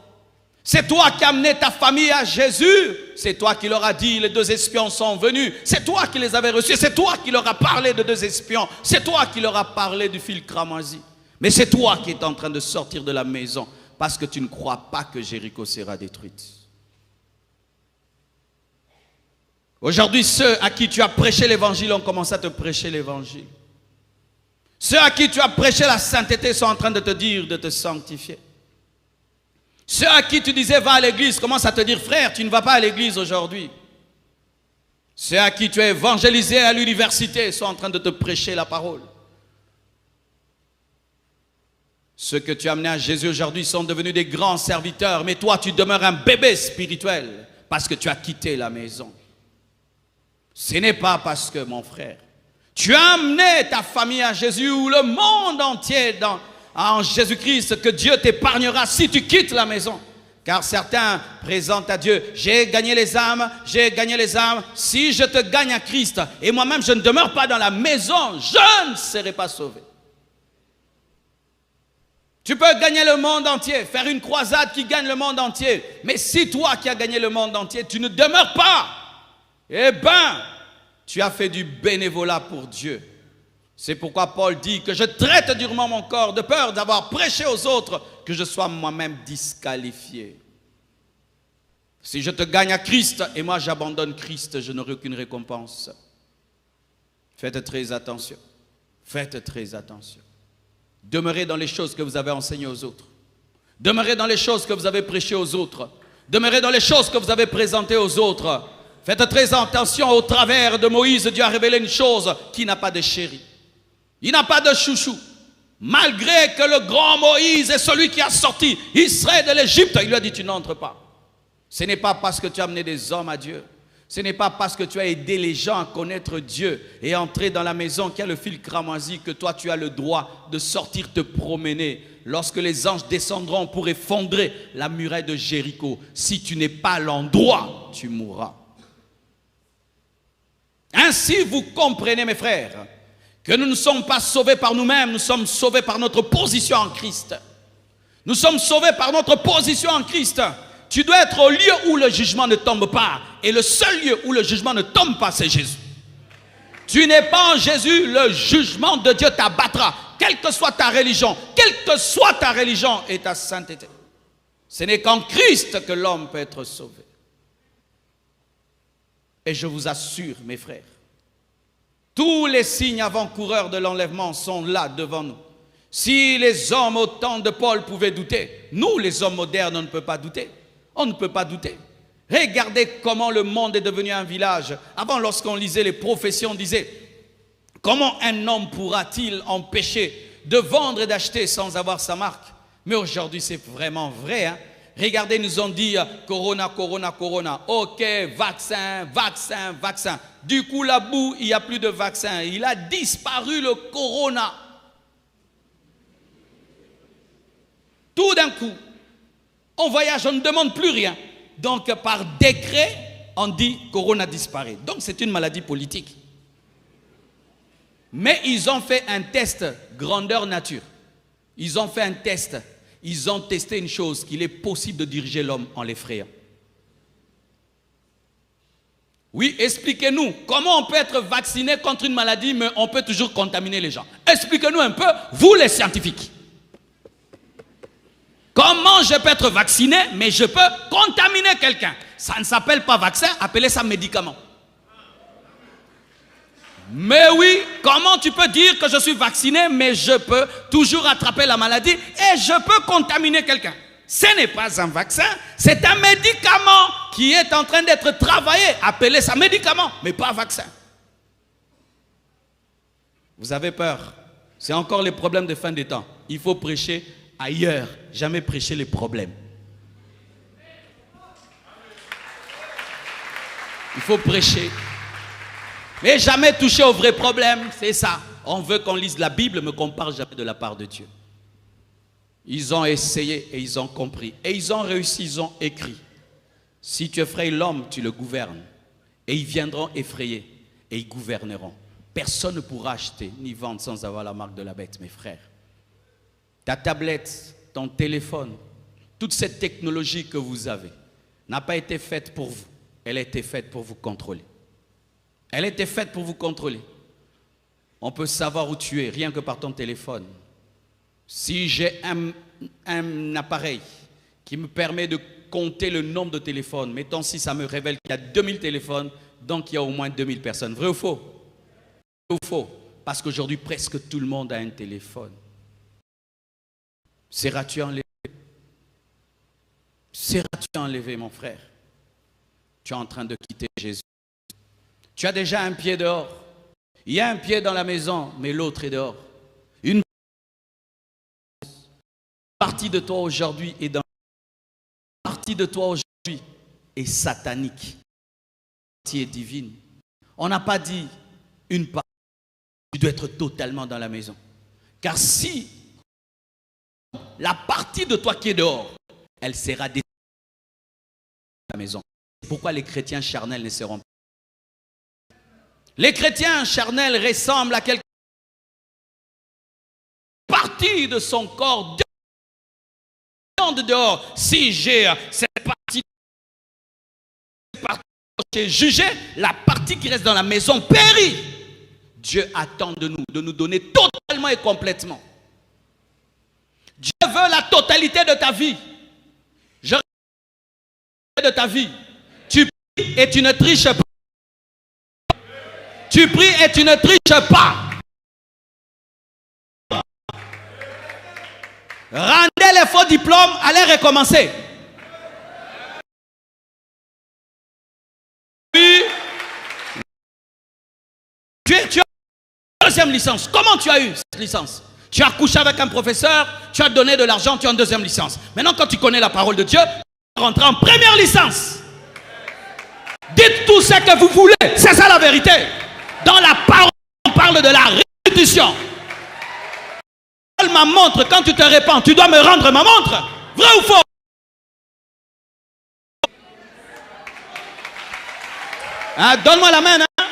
C'est toi qui as amené ta famille à Jésus. C'est toi qui leur as dit, les 2 espions sont venus. C'est toi qui les avais reçus. C'est toi qui leur as parlé de 2 espions. C'est toi qui leur as parlé du fil cramoisi. Mais c'est toi qui es en train de sortir de la maison parce que tu ne crois pas que Jéricho sera détruite. Aujourd'hui, ceux à qui tu as prêché l'évangile ont commencé à te prêcher l'évangile. Ceux à qui tu as prêché la sainteté sont en train de te dire de te sanctifier. Ceux à qui tu disais va à l'église commencent à te dire frère, tu ne vas pas à l'église aujourd'hui. Ceux à qui tu as évangélisé à l'université sont en train de te prêcher la parole. Ceux que tu as amenés à Jésus aujourd'hui sont devenus des grands serviteurs, mais toi tu demeures un bébé spirituel parce que tu as quitté la maison. Ce n'est pas parce que, mon frère, tu as amené ta famille à Jésus ou le monde entier en Jésus-Christ que Dieu t'épargnera si tu quittes la maison. Car certains présentent à Dieu, j'ai gagné les âmes, si je te gagne à Christ et moi-même je ne demeure pas dans la maison, je ne serai pas sauvé. Tu peux gagner le monde entier, faire une croisade qui gagne le monde entier, mais si toi qui as gagné le monde entier, tu ne demeures pas, eh bien, tu as fait du bénévolat pour Dieu. C'est pourquoi Paul dit que je traite durement mon corps de peur d'avoir prêché aux autres que je sois moi-même disqualifié. Si je te gagne à Christ et moi j'abandonne Christ, je n'aurai aucune récompense. Faites très attention. Faites très attention. Demeurez dans les choses que vous avez enseignées aux autres. Demeurez dans les choses que vous avez prêchées aux autres. Demeurez dans les choses que vous avez présentées aux autres. Faites très attention. Au travers de Moïse, Dieu a révélé une chose, qui n'a pas de chéri. Il n'a pas de chouchou. Malgré que le grand Moïse est celui qui a sorti Israël de l'Égypte, il lui a dit tu n'entres pas. Ce n'est pas parce que tu as amené des hommes à Dieu. Ce n'est pas parce que tu as aidé les gens à connaître Dieu et entrer dans la maison qui a le fil cramoisi que toi tu as le droit de sortir te promener. Lorsque les anges descendront pour effondrer la muraille de Jéricho, si tu n'es pas à l'endroit, tu mourras. Ainsi vous comprenez mes frères, que nous ne sommes pas sauvés par nous-mêmes, nous sommes sauvés par notre position en Christ. Nous sommes sauvés par notre position en Christ. Tu dois être au lieu où le jugement ne tombe pas. Et le seul lieu où le jugement ne tombe pas, c'est Jésus. Tu n'es pas en Jésus, le jugement de Dieu t'abattra. Quelle que soit ta religion, et ta sainteté. Ce n'est qu'en Christ que l'homme peut être sauvé. Et je vous assure, mes frères, tous les signes avant-coureurs de l'enlèvement sont là devant nous. Si les hommes au temps de Paul pouvaient douter, nous les hommes modernes, on ne peut pas douter. On ne peut pas douter. Regardez comment le monde est devenu un village. Avant, lorsqu'on lisait les prophéties, on disait comment un homme pourra-t-il empêcher de vendre et d'acheter sans avoir sa marque? Mais aujourd'hui, c'est vraiment vrai. Hein? Regardez, ils nous ont dit corona, corona, corona. Ok, vaccin, vaccin, vaccin. Du coup, là-bout, il n'y a plus de vaccin. Il a disparu le corona. Tout d'un coup, on voyage, on ne demande plus rien. Donc, par décret, on dit corona disparaît. Donc, c'est une maladie politique. Mais ils ont fait un test grandeur nature. Ils ont fait un test. Ils ont testé une chose, qu'il est possible de diriger l'homme en l'effrayant. Oui, expliquez-nous, comment on peut être vacciné contre une maladie, mais on peut toujours contaminer les gens. Expliquez-nous un peu, vous les scientifiques. Comment je peux être vacciné, mais je peux contaminer quelqu'un? Ça ne s'appelle pas vaccin, appelez ça médicament. Mais oui, comment tu peux dire que je suis vacciné, mais je peux toujours attraper la maladie et je peux contaminer quelqu'un? Ce n'est pas un vaccin, c'est un médicament qui est en train d'être travaillé. Appelez ça médicament, mais pas vaccin. Vous avez peur? C'est encore les problèmes de fin des temps. Il faut prêcher ailleurs, jamais prêcher les problèmes. Il faut prêcher, mais jamais toucher aux vrais problèmes, c'est ça. On veut qu'on lise la Bible, mais qu'on ne parle jamais de la part de Dieu. Ils ont essayé et ils ont compris. Et ils ont réussi, ils ont écrit. Si tu effrayes l'homme, tu le gouvernes. Et ils viendront effrayer. et ils gouverneront. Personne ne pourra acheter ni vendre sans avoir la marque de la bête, mes frères. Ta tablette, ton téléphone, toute cette technologie que vous avez n'a pas été faite pour vous. Elle a été faite pour vous contrôler. Elle a été faite pour vous contrôler. On peut savoir où tu es, rien que par ton téléphone. Si j'ai un appareil qui me permet de compter le nombre de téléphones, mettons si ça me révèle qu'il y a 2000 téléphones, donc il y a au moins 2000 personnes. Vrai ou faux? Vrai ou faux? Parce qu'aujourd'hui, presque tout le monde a un téléphone. Seras-tu enlevé? Seras-tu enlevé, mon frère? Tu es en train de quitter Jésus. Tu as déjà un pied dehors. Il y a un pied dans la maison, mais l'autre est dehors. Une partie de toi aujourd'hui est dans. Une partie de toi aujourd'hui est satanique. Une partie est divine. On n'a pas dit une partie. Tu dois être totalement dans la maison. Car si la partie de toi qui est dehors, elle sera détruite dans la maison. C'est pourquoi les chrétiens charnels ne seront pas. Les chrétiens charnels ressemblent à quelqu'un partie de son corps de dehors. Si j'ai cette partie jugée, la partie qui reste dans la maison périt. Dieu attend de nous donner totalement et complètement. Dieu veut la totalité de ta vie. Je de ta vie. Tu pries et tu ne triches pas. Tu pries et tu ne triches pas. Rendez les faux diplômes, allez recommencer. Oui. Tu as deuxième licence. Comment tu as eu cette licence? Tu as couché avec un professeur, tu as donné de l'argent, tu as une deuxième licence. Maintenant, quand tu connais la parole de Dieu, tu rentres en première licence. Dites tout ce que vous voulez. C'est ça la vérité. Dans la parole, on parle de la restitution. Ma montre, quand tu te répands, tu dois me rendre ma montre. Vrai ou faux? Hein, donne-moi la main. Hein?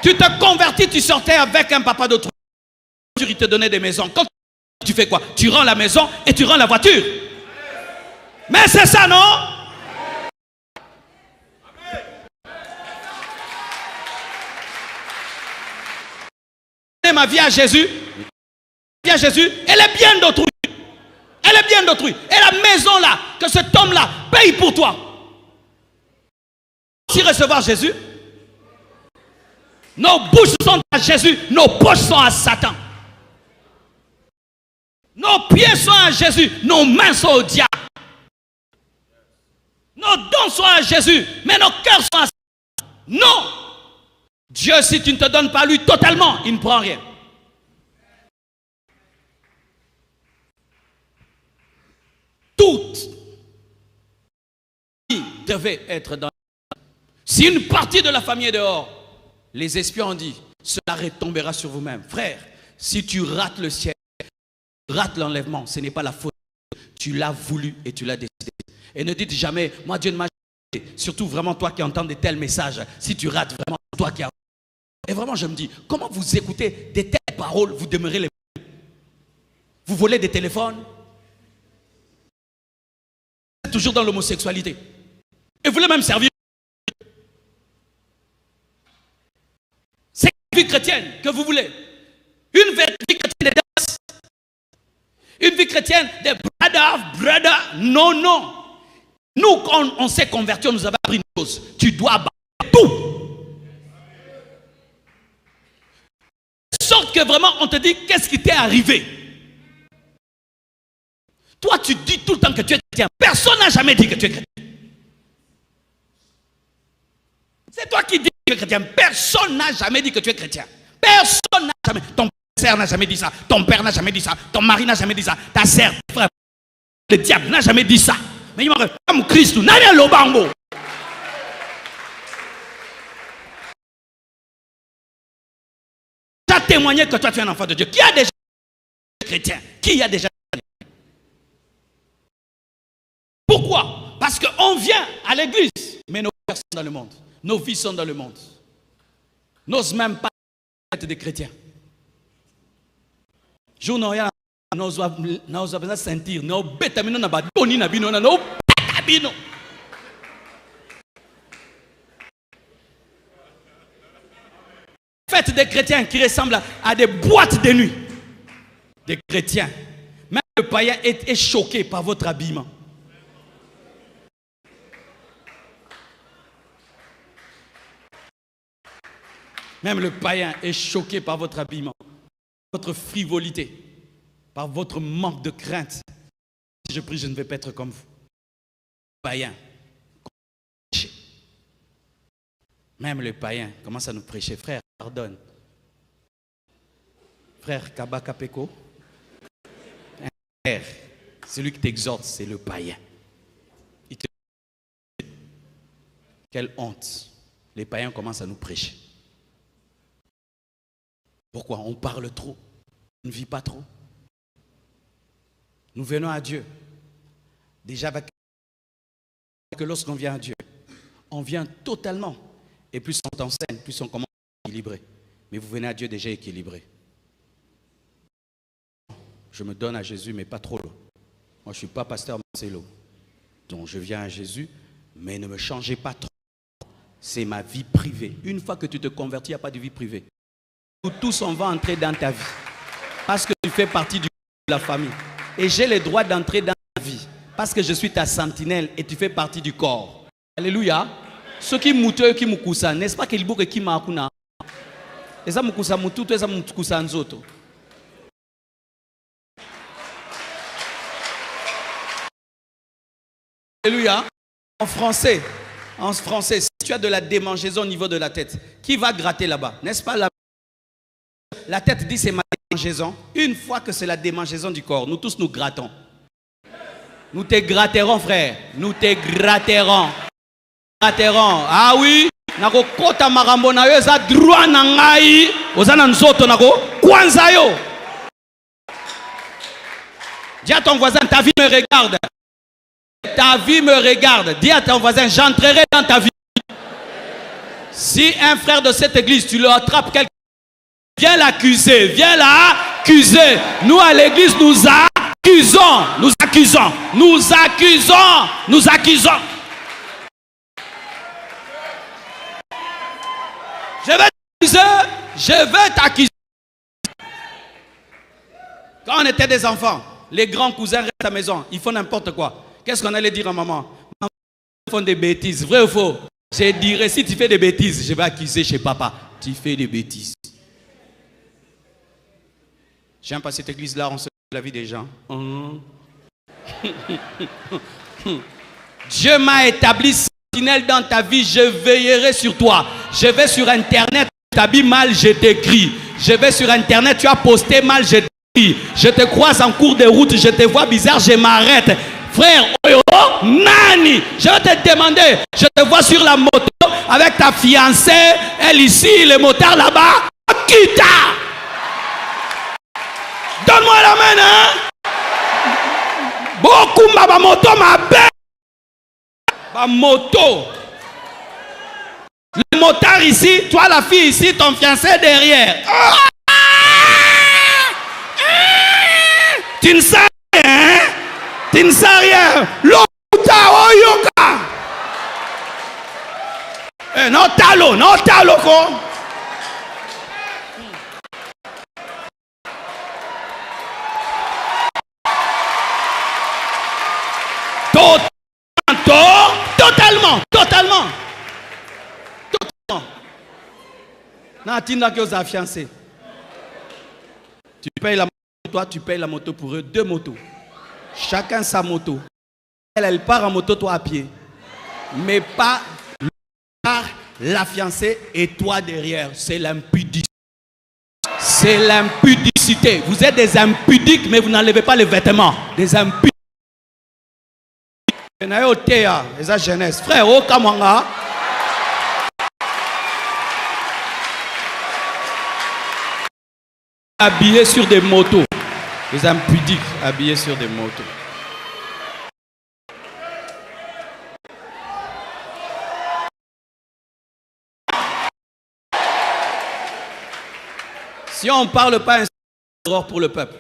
Tu te convertis, tu sortais avec un papa d'autre. Il te donnait des maisons. Quand tu fais quoi? Tu rends la maison et tu rends la voiture. Mais c'est ça, non? Ma vie à Jésus. À Jésus, elle est bien d'autrui. Elle est bien d'autrui. Et la maison là, que cet homme là paye pour toi. Si recevoir Jésus, nos bouches sont à Jésus, nos poches sont à Satan. Nos pieds sont à Jésus, nos mains sont au diable. Nos dons sont à Jésus, mais nos cœurs sont à Satan. Non. Dieu, si tu ne te donnes pas lui totalement, il ne prend rien. Toute devait être dans. Si une partie de la famille est dehors, les espions ont dit, cela retombera sur vous-même. Frère, si tu rates le ciel, tu rates l'enlèvement, ce n'est pas la faute. Tu l'as voulu et tu l'as décidé. Et ne dites jamais, moi Dieu ne m'a jamais aidé. Surtout vraiment toi qui entends de tels messages. Si tu rates vraiment, toi qui as. Et vraiment je me dis, comment vous écoutez de telles paroles, vous demeurez les. Vous volez des téléphones. Toujours dans l'homosexualité. Et vous voulez même servir. C'est une vie chrétienne que vous voulez. Une vie chrétienne de danse. Une vie chrétienne de brother. Non, non. Nous, quand on s'est convertis, on nous avait appris une chose. Tu dois abattre tout. De sorte que vraiment, on te dit, qu'est-ce qui t'est arrivé? Toi, tu dis tout le temps que tu es chrétien. Personne n'a jamais dit que tu es chrétien. C'est toi qui dis que tu es chrétien. Personne n'a jamais dit que tu es chrétien. Personne n'a jamais. Ton père n'a jamais dit ça. Ton père n'a jamais dit ça. Ton mari n'a jamais dit ça. Ta sœur, frère, le diable n'a jamais dit ça. Mais il m'a dit, comme Christ, n'a rien l'obango. Tu as témoigné que toi tu es un enfant de Dieu. Qui a déjà chrétien? Qui a déjà? Pourquoi? Parce qu'on vient à l'église, mais nos cœurs sont dans le monde. Nos vies sont dans le monde. n'osent même pas être des chrétiens. Je n'ose sentir, no betamino na badoni na bino na no betamino. Faites des chrétiens qui ressemblent à des boîtes de nuit. Des chrétiens. Même le païen est choqué par votre habillement. Même le païen est choqué par votre habillement, votre frivolité, par votre manque de crainte. Si je prie, je ne vais pas être comme vous. Païen. Même le païen commence à nous prêcher. Frère, pardonne. Frère Kabaka Peko. Frère, celui qui t'exhorte, c'est le païen. Quelle honte. Les païens commencent à nous prêcher. Pourquoi? On parle trop. On ne vit pas trop. Nous venons à Dieu. Déjà avec que lorsqu'on vient à Dieu, on vient totalement. Et plus on t'enseigne, plus on commence à équilibrer. Mais vous venez à Dieu déjà équilibré. Je me donne à Jésus, mais pas trop. Moi, je ne suis pas pasteur Marcelo. Donc, je viens à Jésus, mais ne me changez pas trop. C'est ma vie privée. Une fois que tu te convertis, il n'y a pas de vie privée. Nous tous, on va entrer dans ta vie. Parce que tu fais partie de la famille. Et j'ai le droit d'entrer dans ta vie. Parce que je suis ta sentinelle et tu fais partie du corps. Alléluia. Ceux qui moutent, qui moukusa, n'est-ce pas qu'il bouge qui m'a et ça moukusa moutou, et ça moukusa nzoto. Alléluia. En français, si tu as de la démangeaison au niveau de la tête, qui va gratter là-bas? N'est-ce pas la tête dit c'est ma démangeaison. Une fois que c'est la démangeaison du corps, nous tous nous grattons. Nous te gratterons, frère. Nous te gratterons. Ah oui. Nako kota marambo na yo za droit na ngai. Ozana nzoto nako kwanza yo. Dis à ton voisin, ta vie me regarde. Ta vie me regarde. Dis à ton voisin, j'entrerai dans ta vie. Si un frère de cette église, tu le attrapes quelqu'un, viens l'accuser, viens l'accuser. Nous à l'église, nous accusons, nous accusons, nous accusons, nous accusons. Je vais t'accuser, je vais t'accuser. Quand on était des enfants, les grands cousins restent à la maison, ils font n'importe quoi. Qu'est-ce qu'on allait dire à maman? Maman, ils font des bêtises, vrai ou faux? Je dirais, si tu fais des bêtises, je vais accuser chez papa. Tu fais des bêtises. J'aime pas cette église-là, on se la vie des gens. Dieu m'a établi sentinelle dans ta vie, je veillerai sur toi. Je vais sur internet, tu t'habilles mal, je t'écris. Je vais sur internet, tu as posté mal, je t'écris. Je te croise en cours de route, je te vois bizarre, je m'arrête. Frère, Nani, je vais te demander, je te vois sur la moto avec ta fiancée, elle ici, le motard là-bas, quitte. Donne-moi la main, hein? Beaucoup ma moto, ma belle. Ma moto. Le motard ici, toi la fille ici, ton fiancé derrière. Tu ne sais rien, hein? Tu ne sais rien. L'autre, oyoka. Non talo, quoi. Totalement. Natina qui os fiancé. Tu payes la moto, toi tu payes la moto pour eux, 2 motos. Chacun sa moto. Elle part en moto, toi à pied. Mais pas la fiancée et toi derrière. C'est l'impudicité. C'est l'impudicité. Vous êtes des impudiques, mais vous n'enlevez pas les vêtements. Des impudiques. Les jeunesse. Frère, au Kamanga. Habillés sur des motos. Les impudiques habillés sur des motos. Si on ne parle pas, c'est une erreur pour le peuple.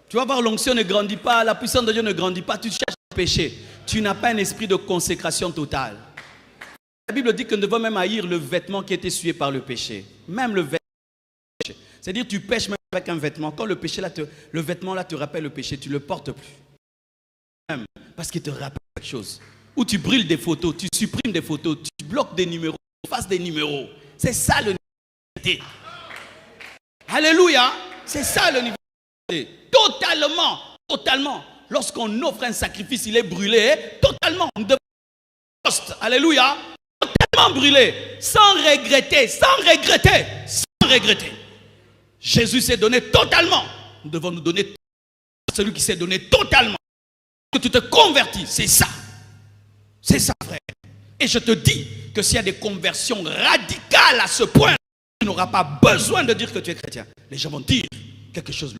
Tu vas voir, l'onction ne grandit pas, la puissance de Dieu ne grandit pas, tu cherches le péché. Tu n'as pas un esprit de consécration totale. La Bible dit que nous devons même haïr le vêtement qui a été souillé par le péché. Même le vêtement. C'est-à-dire tu pêches même avec un vêtement. Quand le péché là le vêtement là te rappelle le péché, tu ne le portes plus. Même parce qu'il te rappelle quelque chose. Ou tu brûles des photos, tu supprimes des photos, tu bloques des numéros, tu fasses des numéros. C'est ça le niveau. Alléluia. C'est ça le niveau. Totalement. Lorsqu'on offre un sacrifice, il est brûlé, totalement. Alléluia. Totalement brûlé, sans regretter. Jésus s'est donné totalement. Nous devons nous donner à celui qui s'est donné totalement. Que tu te convertis, c'est ça. C'est ça, frère. Et je te dis que s'il y a des conversions radicales à ce point, tu n'auras pas besoin de dire que tu es chrétien. Les gens vont dire quelque chose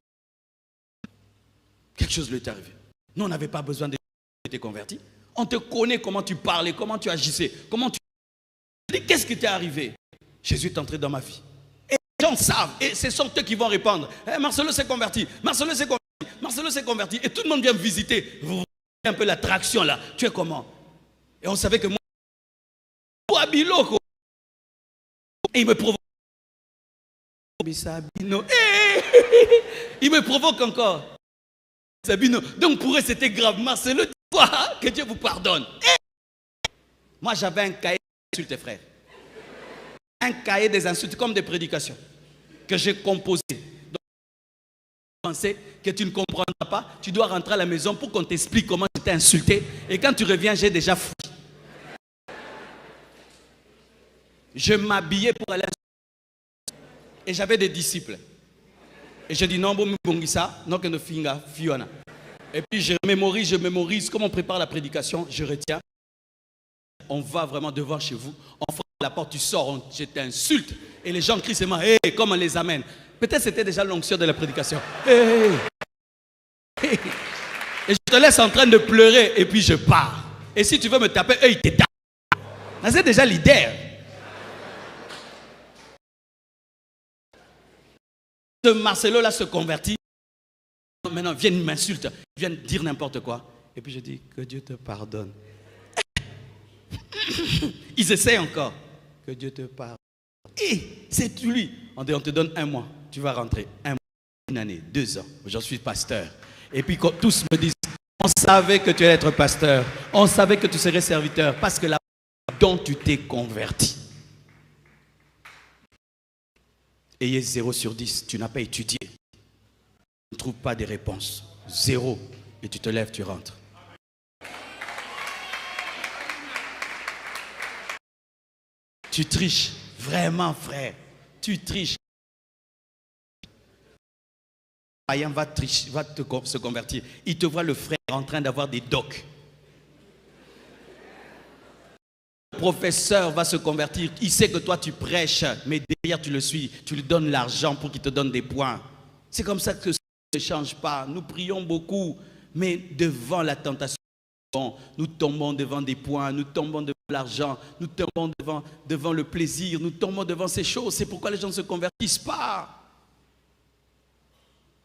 lui est arrivé. Nous, on n'avait pas besoin de te convertir. On te connaît comment tu parlais, comment tu agissais, comment tu... Qu'est-ce qui t'est arrivé? Jésus est entré dans ma vie. Et les gens savent, et ce sont eux qui vont répondre. Marcelo s'est converti, Marcelo s'est converti. Et tout le monde vient me visiter. Vous voyez un peu l'attraction là. Tu es comment? Et on savait que moi, et il me provoque. Il me provoque encore. Donc pour eux c'était grave. Marcelo, dis-toi que Dieu vous pardonne. Moi j'avais un cahier d'insultes, frère. Un cahier des insultes comme des prédications que j'ai composé. Donc tu pensais que tu ne comprendras pas. Tu dois rentrer à la maison pour qu'on t'explique comment tu t'es insulté. Et quand tu reviens, j'ai déjà fouillé. Je m'habillais pour aller à... Et j'avais des disciples. Et je dis non, bon, ça, non, que nous fiona. Et puis je mémorise, comme on prépare la prédication, je retiens. On va vraiment devant chez vous, on frappe la porte, tu sors, je t'insulte. Et les gens crient seulement, hé, comme on les amène. Peut-être c'était déjà l'onction de la prédication. Hey. Et je te laisse en train de pleurer, et puis je pars. Et si tu veux me taper, il te tape. C'est déjà l'idée. Ce Marcelo là se convertit. Maintenant, viennent m'insulter, viennent dire n'importe quoi. Et puis je dis, que Dieu te pardonne. Ils essaient encore. Que Dieu te pardonne. Et c'est lui. On te donne 1 mois. Tu vas rentrer. 1 mois, 1 année, 2 ans. Je suis pasteur. Et puis quand tous me disent, on savait que tu allais être pasteur. On savait que tu serais serviteur. Parce que là dont tu t'es converti. Ayez 0 sur 10. Tu n'as pas étudié. Tu ne trouves pas des réponses. 0. Et tu te lèves, tu rentres. Tu triches. Vraiment, frère. Tu triches. Le païen va se convertir. Il te voit le frère en train d'avoir des docs. Le professeur va se convertir. Il sait que toi tu prêches, mais derrière tu le suis. Tu lui donnes l'argent pour qu'il te donne des points. C'est comme ça que ça ne change pas. Nous prions beaucoup, mais devant la tentation, nous tombons devant des points, nous tombons devant l'argent, nous tombons devant le plaisir, nous tombons devant ces choses. C'est pourquoi les gens ne se convertissent pas.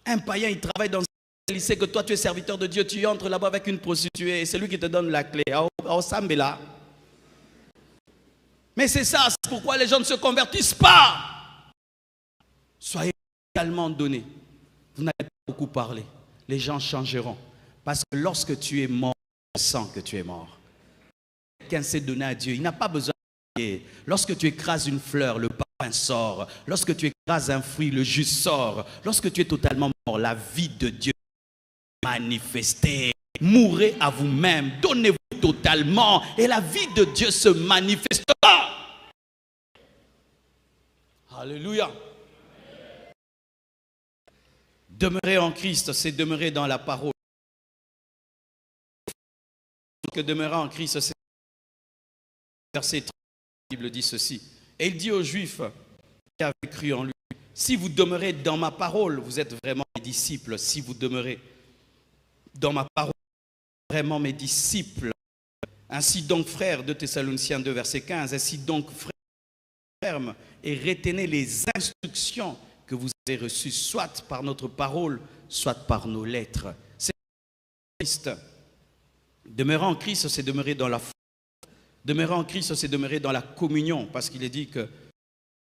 Un païen, il travaille dans un lycée, que toi tu es serviteur de Dieu, tu entres là-bas avec une prostituée et c'est lui qui te donne la clé. Mais c'est ça, c'est pourquoi les gens ne se convertissent pas. Soyez totalement donnés. Vous n'allez pas beaucoup parler. Les gens changeront. Parce que lorsque tu es mort, on sent que tu es mort. Quelqu'un s'est donné à Dieu. Il n'a pas besoin de prier. Lorsque tu écrases une fleur, le parfum sort. Lorsque tu écrases un fruit, le jus sort. Lorsque tu es totalement mort, la vie de Dieu est manifestée. Mourrez à vous-même. Donnez-vous totalement. Et la vie de Dieu se manifestera. Alléluia. Demeurer en Christ, c'est demeurer dans la parole. Que demeurer en Christ, c'est... Verset 30, la Bible dit ceci. Et il dit aux Juifs qui avaient cru en lui, si vous demeurez dans ma parole, vous êtes vraiment mes disciples. Si vous demeurez dans ma parole, vraiment mes disciples. Ainsi donc, frères, de Thessaloniciens 2, verset 15, ainsi donc, frères, ferme et retenez les instructions que vous avez reçues, soit par notre parole, soit par nos lettres. C'est Christ. Demeurer en Christ, c'est demeurer dans la foi. Demeurer en Christ, c'est demeurer dans la communion, parce qu'il est dit que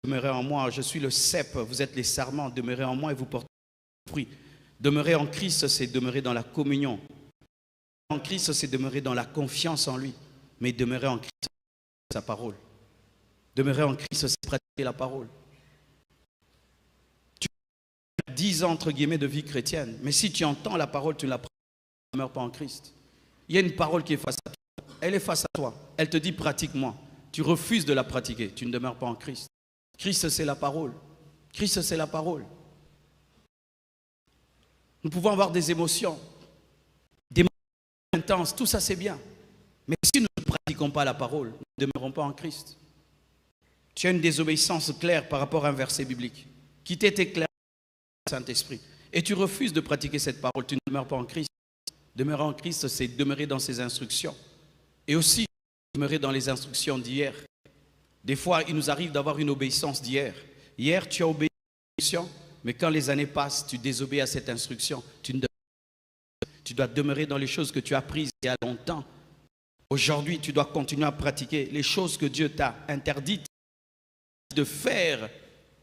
demeurez en moi, je suis le cep, vous êtes les sarments, demeurez en moi et vous portez fruit. Demeurer en Christ, c'est demeurer dans la communion. En Christ, c'est demeurer dans la confiance en lui. Mais demeurer en Christ, c'est sa parole. Demeurer en Christ, c'est pratiquer la parole. Tu as 10 ans, entre guillemets, de vie chrétienne, mais si tu entends la parole, tu ne la pratiques, tu ne demeures pas en Christ. Il y a une parole qui est face à toi. Elle est face à toi. Elle te dit pratique-moi. Tu refuses de la pratiquer. Tu ne demeures pas en Christ. Christ, c'est la parole. Christ, c'est la parole. Nous pouvons avoir des émotions, des moments intenses, tout ça c'est bien. Mais si nous ne pratiquons pas la parole, nous ne demeurons pas en Christ. Tu as une désobéissance claire par rapport à un verset biblique qui t'était clair par le Saint-Esprit. Et tu refuses de pratiquer cette parole, tu ne demeures pas en Christ. Demeurer en Christ, c'est demeurer dans ses instructions. Et aussi, demeurer dans les instructions d'hier. Des fois, il nous arrive d'avoir une obéissance d'hier. Hier, tu as obéi à l'instruction, mais quand les années passent, tu désobéis à cette instruction. Tu dois demeurer dans les choses que tu as apprises il y a longtemps. Aujourd'hui, tu dois continuer à pratiquer les choses que Dieu t'a interdites de faire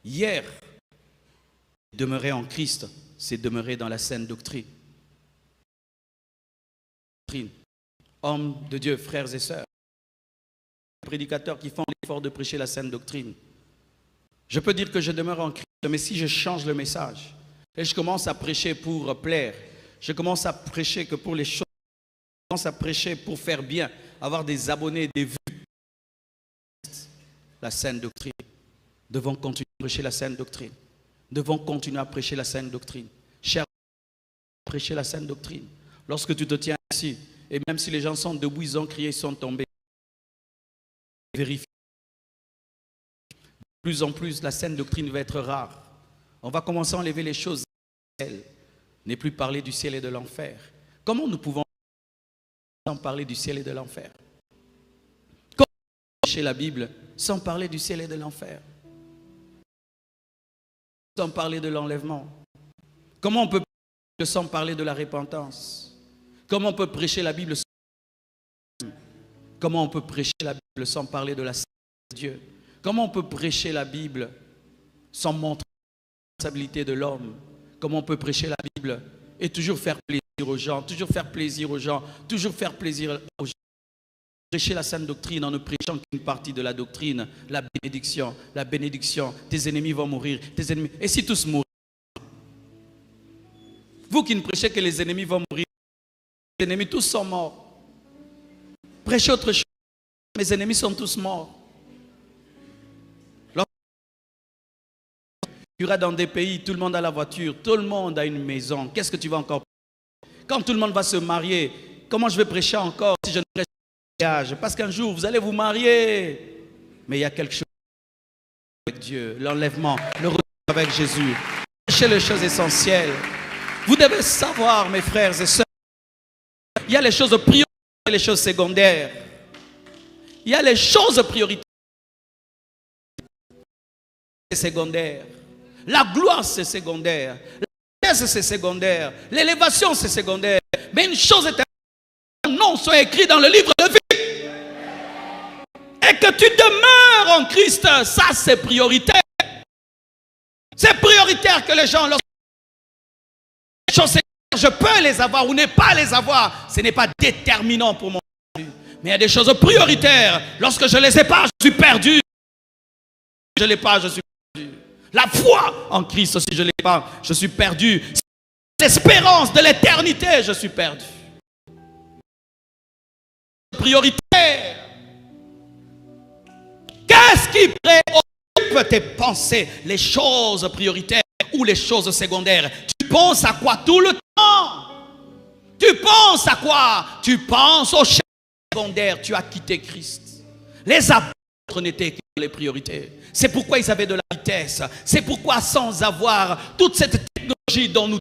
hier. Demeurer en Christ, c'est demeurer dans la saine doctrine. Hommes de Dieu, frères et sœurs, prédicateurs qui font l'effort de prêcher la saine doctrine. Je peux dire que je demeure en Christ, mais si je change le message et je commence à prêcher pour plaire, je commence à prêcher que pour les choses, je commence à prêcher pour faire bien, avoir des abonnés, des vues, la saine doctrine. Devons continuer à prêcher la saine doctrine. Devons continuer à prêcher la saine doctrine. Cher, prêcher la saine doctrine. Lorsque tu te tiens assis, et même si les gens sont debout, ils ont crié, ils sont tombés, vérifie. De plus en plus, la saine doctrine va être rare. On va commencer à enlever les choses essentielles, ne plus parler du ciel et de l'enfer. Comment nous pouvons sans parler du ciel et de l'enfer? Comment prêcher la Bible sans parler du ciel et de l'enfer? Sans parler de l'enlèvement? Comment on peut prêcher sans parler de la repentance? Comment on peut prêcher la Bible Comment on peut prêcher la Bible sans parler de la sainteté de Dieu? Comment on peut prêcher la Bible sans montrer la responsabilité de l'homme? Comment on peut prêcher la Bible et toujours faire plaisir aux gens, toujours faire plaisir aux gens, toujours faire plaisir aux gens? Prêcher la sainte doctrine en ne prêchant qu'une partie de la doctrine, la bénédiction, tes ennemis vont mourir, tes ennemis. Et si tous mourent? Vous qui ne prêchez que les ennemis vont mourir, les ennemis tous sont morts. Prêchez autre chose. Mes ennemis sont tous morts. Lorsque tu iras dans des pays, tout le monde a la voiture, tout le monde a une maison. Qu'est-ce que tu vas encore prêcher? Quand tout le monde va se marier, comment je vais prêcher encore si je ne prêche pas le mariage? Parce qu'un jour, vous allez vous marier. Mais il y a quelque chose avec Dieu, l'enlèvement, le retour avec Jésus. Prêchez les choses essentielles. Vous devez savoir, mes frères et sœurs, il y a les choses prioritaires et les choses secondaires. Il y a les choses prioritaires et secondaires. La gloire, c'est secondaire. La richesse, c'est secondaire. L'élévation, c'est secondaire. Mais une chose est importante, ton nom soit écrit dans le livre de vie. Et que tu demeures en Christ, ça c'est prioritaire. C'est prioritaire que les gens, lorsque les choses je peux les avoir ou ne pas les avoir, ce n'est pas déterminant pour mon salut. Mais il y a des choses prioritaires. Lorsque je ne les ai pas, je suis perdu. Si je ne l'ai pas, je suis perdu. La foi en Christ, si je ne l'ai pas, je suis perdu. L'espérance de l'éternité, je suis perdu. Prioritaire. Qu'est-ce qui préoccupe tes pensées? Les choses prioritaires ou les choses secondaires? Tu penses à quoi tout le temps? Tu penses à quoi? Tu penses aux choses secondaires. Tu as quitté Christ. Les apôtres n'étaient que les priorités. C'est pourquoi ils avaient de la vitesse. C'est pourquoi sans avoir toute cette technologie dont nous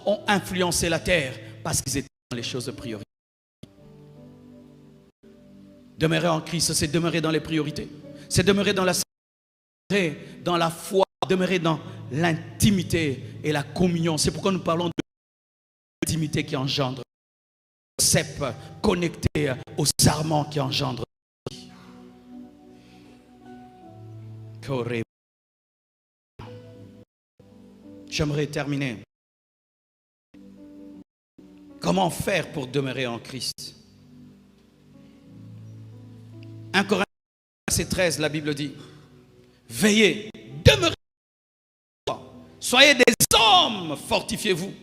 ont influencé la terre, parce qu'ils étaient dans les choses prioritaires. Demeurer en Christ, c'est demeurer dans les priorités. C'est demeurer dans la demeurer dans la foi, demeurer dans l'intimité et la communion. C'est pourquoi nous parlons de l'intimité qui engendre le concept connecté aux sarments qui engendrent. J'aimerais terminer. Comment faire pour demeurer en Christ? 1 Corinthiens verset 13, la Bible dit: veillez, demeurez, soyez des hommes, fortifiez-vous.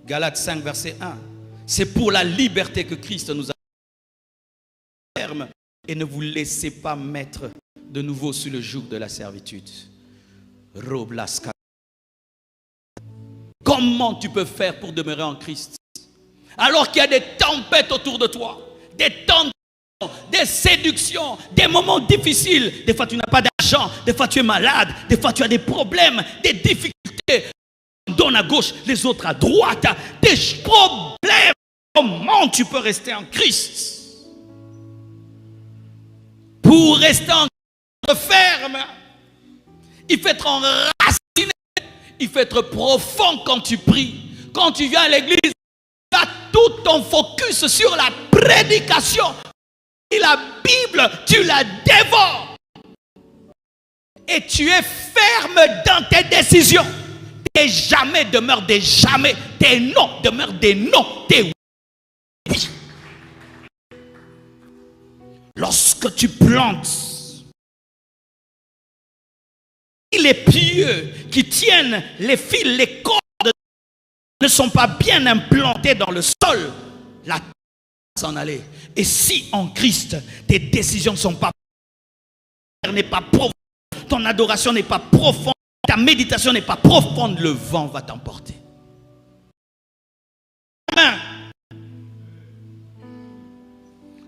Galates 5 verset 1. C'est pour la liberté que Christ nous a ferme, et ne vous laissez pas mettre de nouveau sous le joug de la servitude. Comment tu peux faire pour demeurer en Christ alors qu'il y a des tempêtes autour de toi, des tentations, des séductions, des moments difficiles? Des fois tu n'as pas d'argent, des fois tu es malade, des fois tu as des problèmes, des difficultés. Donne à gauche, les autres à droite, des problèmes. Comment tu peux rester en Christ? Pour rester en Christ ferme, il faut être enraciné, il faut être profond quand tu pries. Quand tu viens à l'église, tu as tout ton focus sur la prédication. Et la Bible, tu la dévores. Et tu es ferme dans tes décisions. Tes jamais demeurent des jamais. Tes non demeurent des non. Tes oui. Lorsque tu plantes, les pieux qui tiennent les fils, les cordes ne sont pas bien implantés dans le sol, la terre va s'en aller. Et si en Christ, tes décisions ne sont pas profondes, ton adoration n'est pas profonde, ta méditation n'est pas profonde, le vent va t'emporter.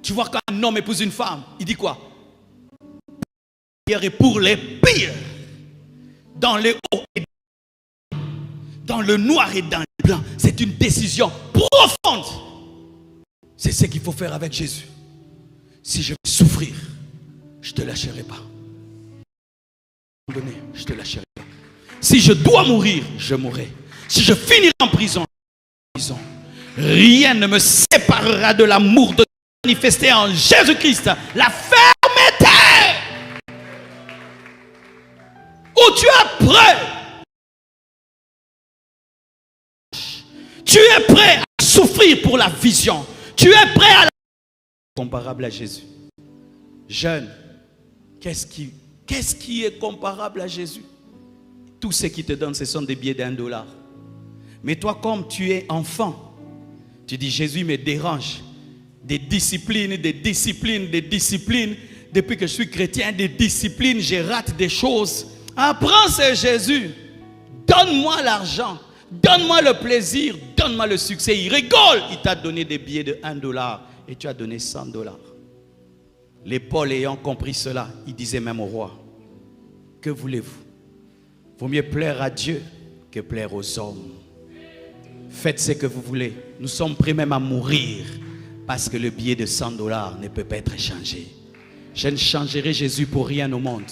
Tu vois, quand un homme épouse une femme, il dit quoi? Et pour les pires, dans le haut et dans le noir et dans le blanc, c'est une décision profonde. C'est ce qu'il faut faire avec Jésus. Si je vais souffrir, je ne te lâcherai pas. Je ne te lâcherai pas. Si je dois mourir, je mourrai. Si je finirai en prison, rien ne me séparera de l'amour de Dieu manifesté en Jésus-Christ. La fermeté où tu es prêt. Tu es prêt à souffrir pour la vision. Tu es prêt à la... Comparable à Jésus. Jeune, qu'est-ce qui est comparable à Jésus? Tout ce qui te donne, ce sont des billets d'$1. Mais toi, comme tu es enfant, tu dis Jésus me dérange. Des disciplines. Depuis que je suis chrétien, des disciplines, je rate des choses. Apprends, c'est Jésus. Donne-moi l'argent. Donne-moi le plaisir. Donne-moi le succès. Il rigole. Il t'a donné des billets de $1 et tu as donné $100. Les Paul ayant compris cela, il disait même au roi: que voulez-vous? Vaut mieux plaire à Dieu que plaire aux hommes. Faites ce que vous voulez. Nous sommes prêts même à mourir parce que le billet de $100 ne peut pas être échangé. Je ne changerai Jésus pour rien au monde.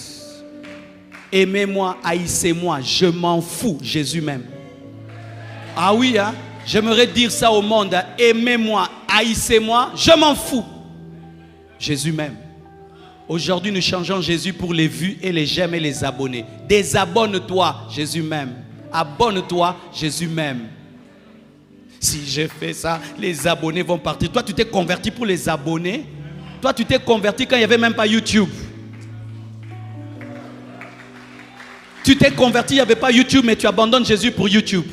Aimez-moi, haïssez-moi, je m'en fous, Jésus m'aime. Ah oui, hein? J'aimerais dire ça au monde. Hein? Aimez-moi, haïssez-moi, je m'en fous, Jésus m'aime. Aujourd'hui, nous changeons Jésus pour les vues et les j'aime et les abonnés. Désabonne-toi, Jésus m'aime. Abonne-toi, Jésus m'aime. Si je fais ça, les abonnés vont partir. Toi, tu t'es converti pour les abonnés. Toi, tu t'es converti quand il n'y avait même pas YouTube. Tu t'es converti, il n'y avait pas YouTube, mais tu abandonnes Jésus pour YouTube.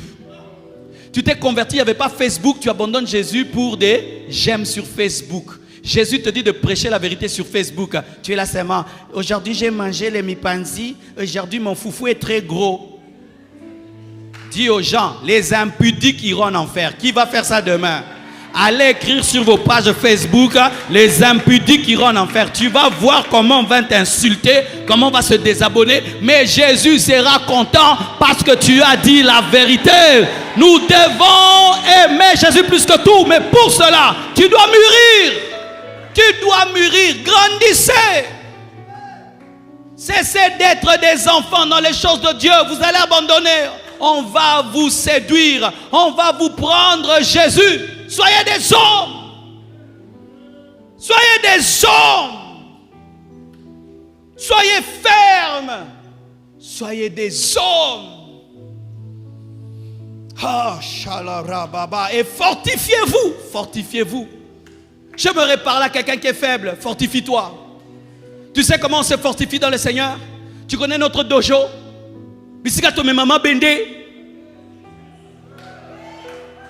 Tu t'es converti, il n'y avait pas Facebook, tu abandonnes Jésus pour des j'aime sur Facebook. Jésus te dit de prêcher la vérité sur Facebook. Tu es là seulement. Aujourd'hui, j'ai mangé les mipanzi. Aujourd'hui, mon foufou est très gros. Dis aux gens, les impudiques iront en enfer. Qui va faire ça demain? Allez écrire sur vos pages Facebook, les impudiques iront en enfer. Tu vas voir comment on va t'insulter, comment on va se désabonner. Mais Jésus sera content parce que tu as dit la vérité. Nous devons aimer Jésus plus que tout. Mais pour cela, tu dois mûrir. Tu dois mûrir. Grandissez. Cessez d'être des enfants dans les choses de Dieu. Vous allez abandonner. On va vous séduire. On va vous prendre Jésus. Soyez des hommes. Soyez des hommes. Soyez fermes. Soyez des hommes. Ah, shalarababa. Et fortifiez-vous. Fortifiez-vous. J'aimerais parler à quelqu'un qui est faible. Fortifie-toi. Tu sais comment on se fortifie dans le Seigneur? Tu connais notre dojo? Bisikato me mama bende.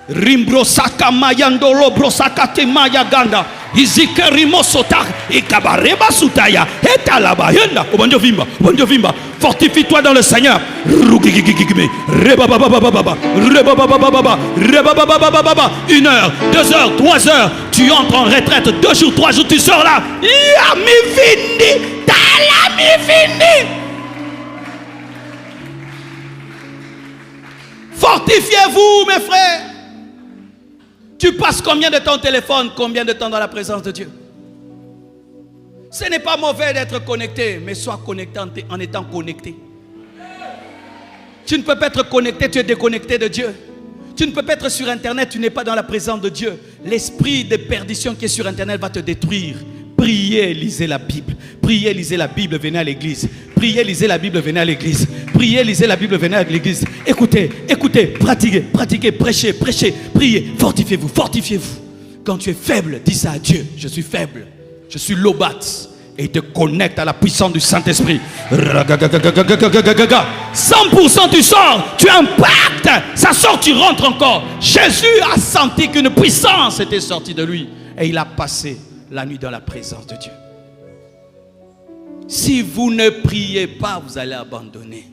Rimbrosaka mayandolo brosaka te mayaganda. Izike rimosota ikabareba sutaya. Etalaba yenda. Obonjo vimba. Fortifie-toi dans le Seigneur. Une heure, 2 heures, 3 heures. Tu entres en retraite, 2 jours, 3 jours, tu sors là. Fortifiez-vous, mes frères. Tu passes combien de temps au téléphone, combien de temps dans la présence de Dieu? Ce n'est pas mauvais d'être connecté, mais sois connecté en étant connecté. Tu ne peux pas être connecté, tu es déconnecté de Dieu. Tu ne peux pas être sur Internet, tu n'es pas dans la présence de Dieu. L'esprit de perdition qui est sur Internet va te détruire. Priez, lisez la Bible. Priez, lisez la Bible, venez à l'église. Priez, lisez la Bible, venez à l'église. Priez, lisez la Bible, venez à l'église. Écoutez, pratiquez, prêchez, priez. Fortifiez-vous. Quand tu es faible, dis ça à Dieu. Je suis faible. Je suis lobat. Et il te connecte à la puissance du Saint-Esprit. 100% tu sors, tu impactes. Ça sort, tu rentres encore. Jésus a senti qu'une puissance était sortie de lui. Et il a passé la nuit dans la présence de Dieu. Si vous ne priez pas, vous allez abandonner.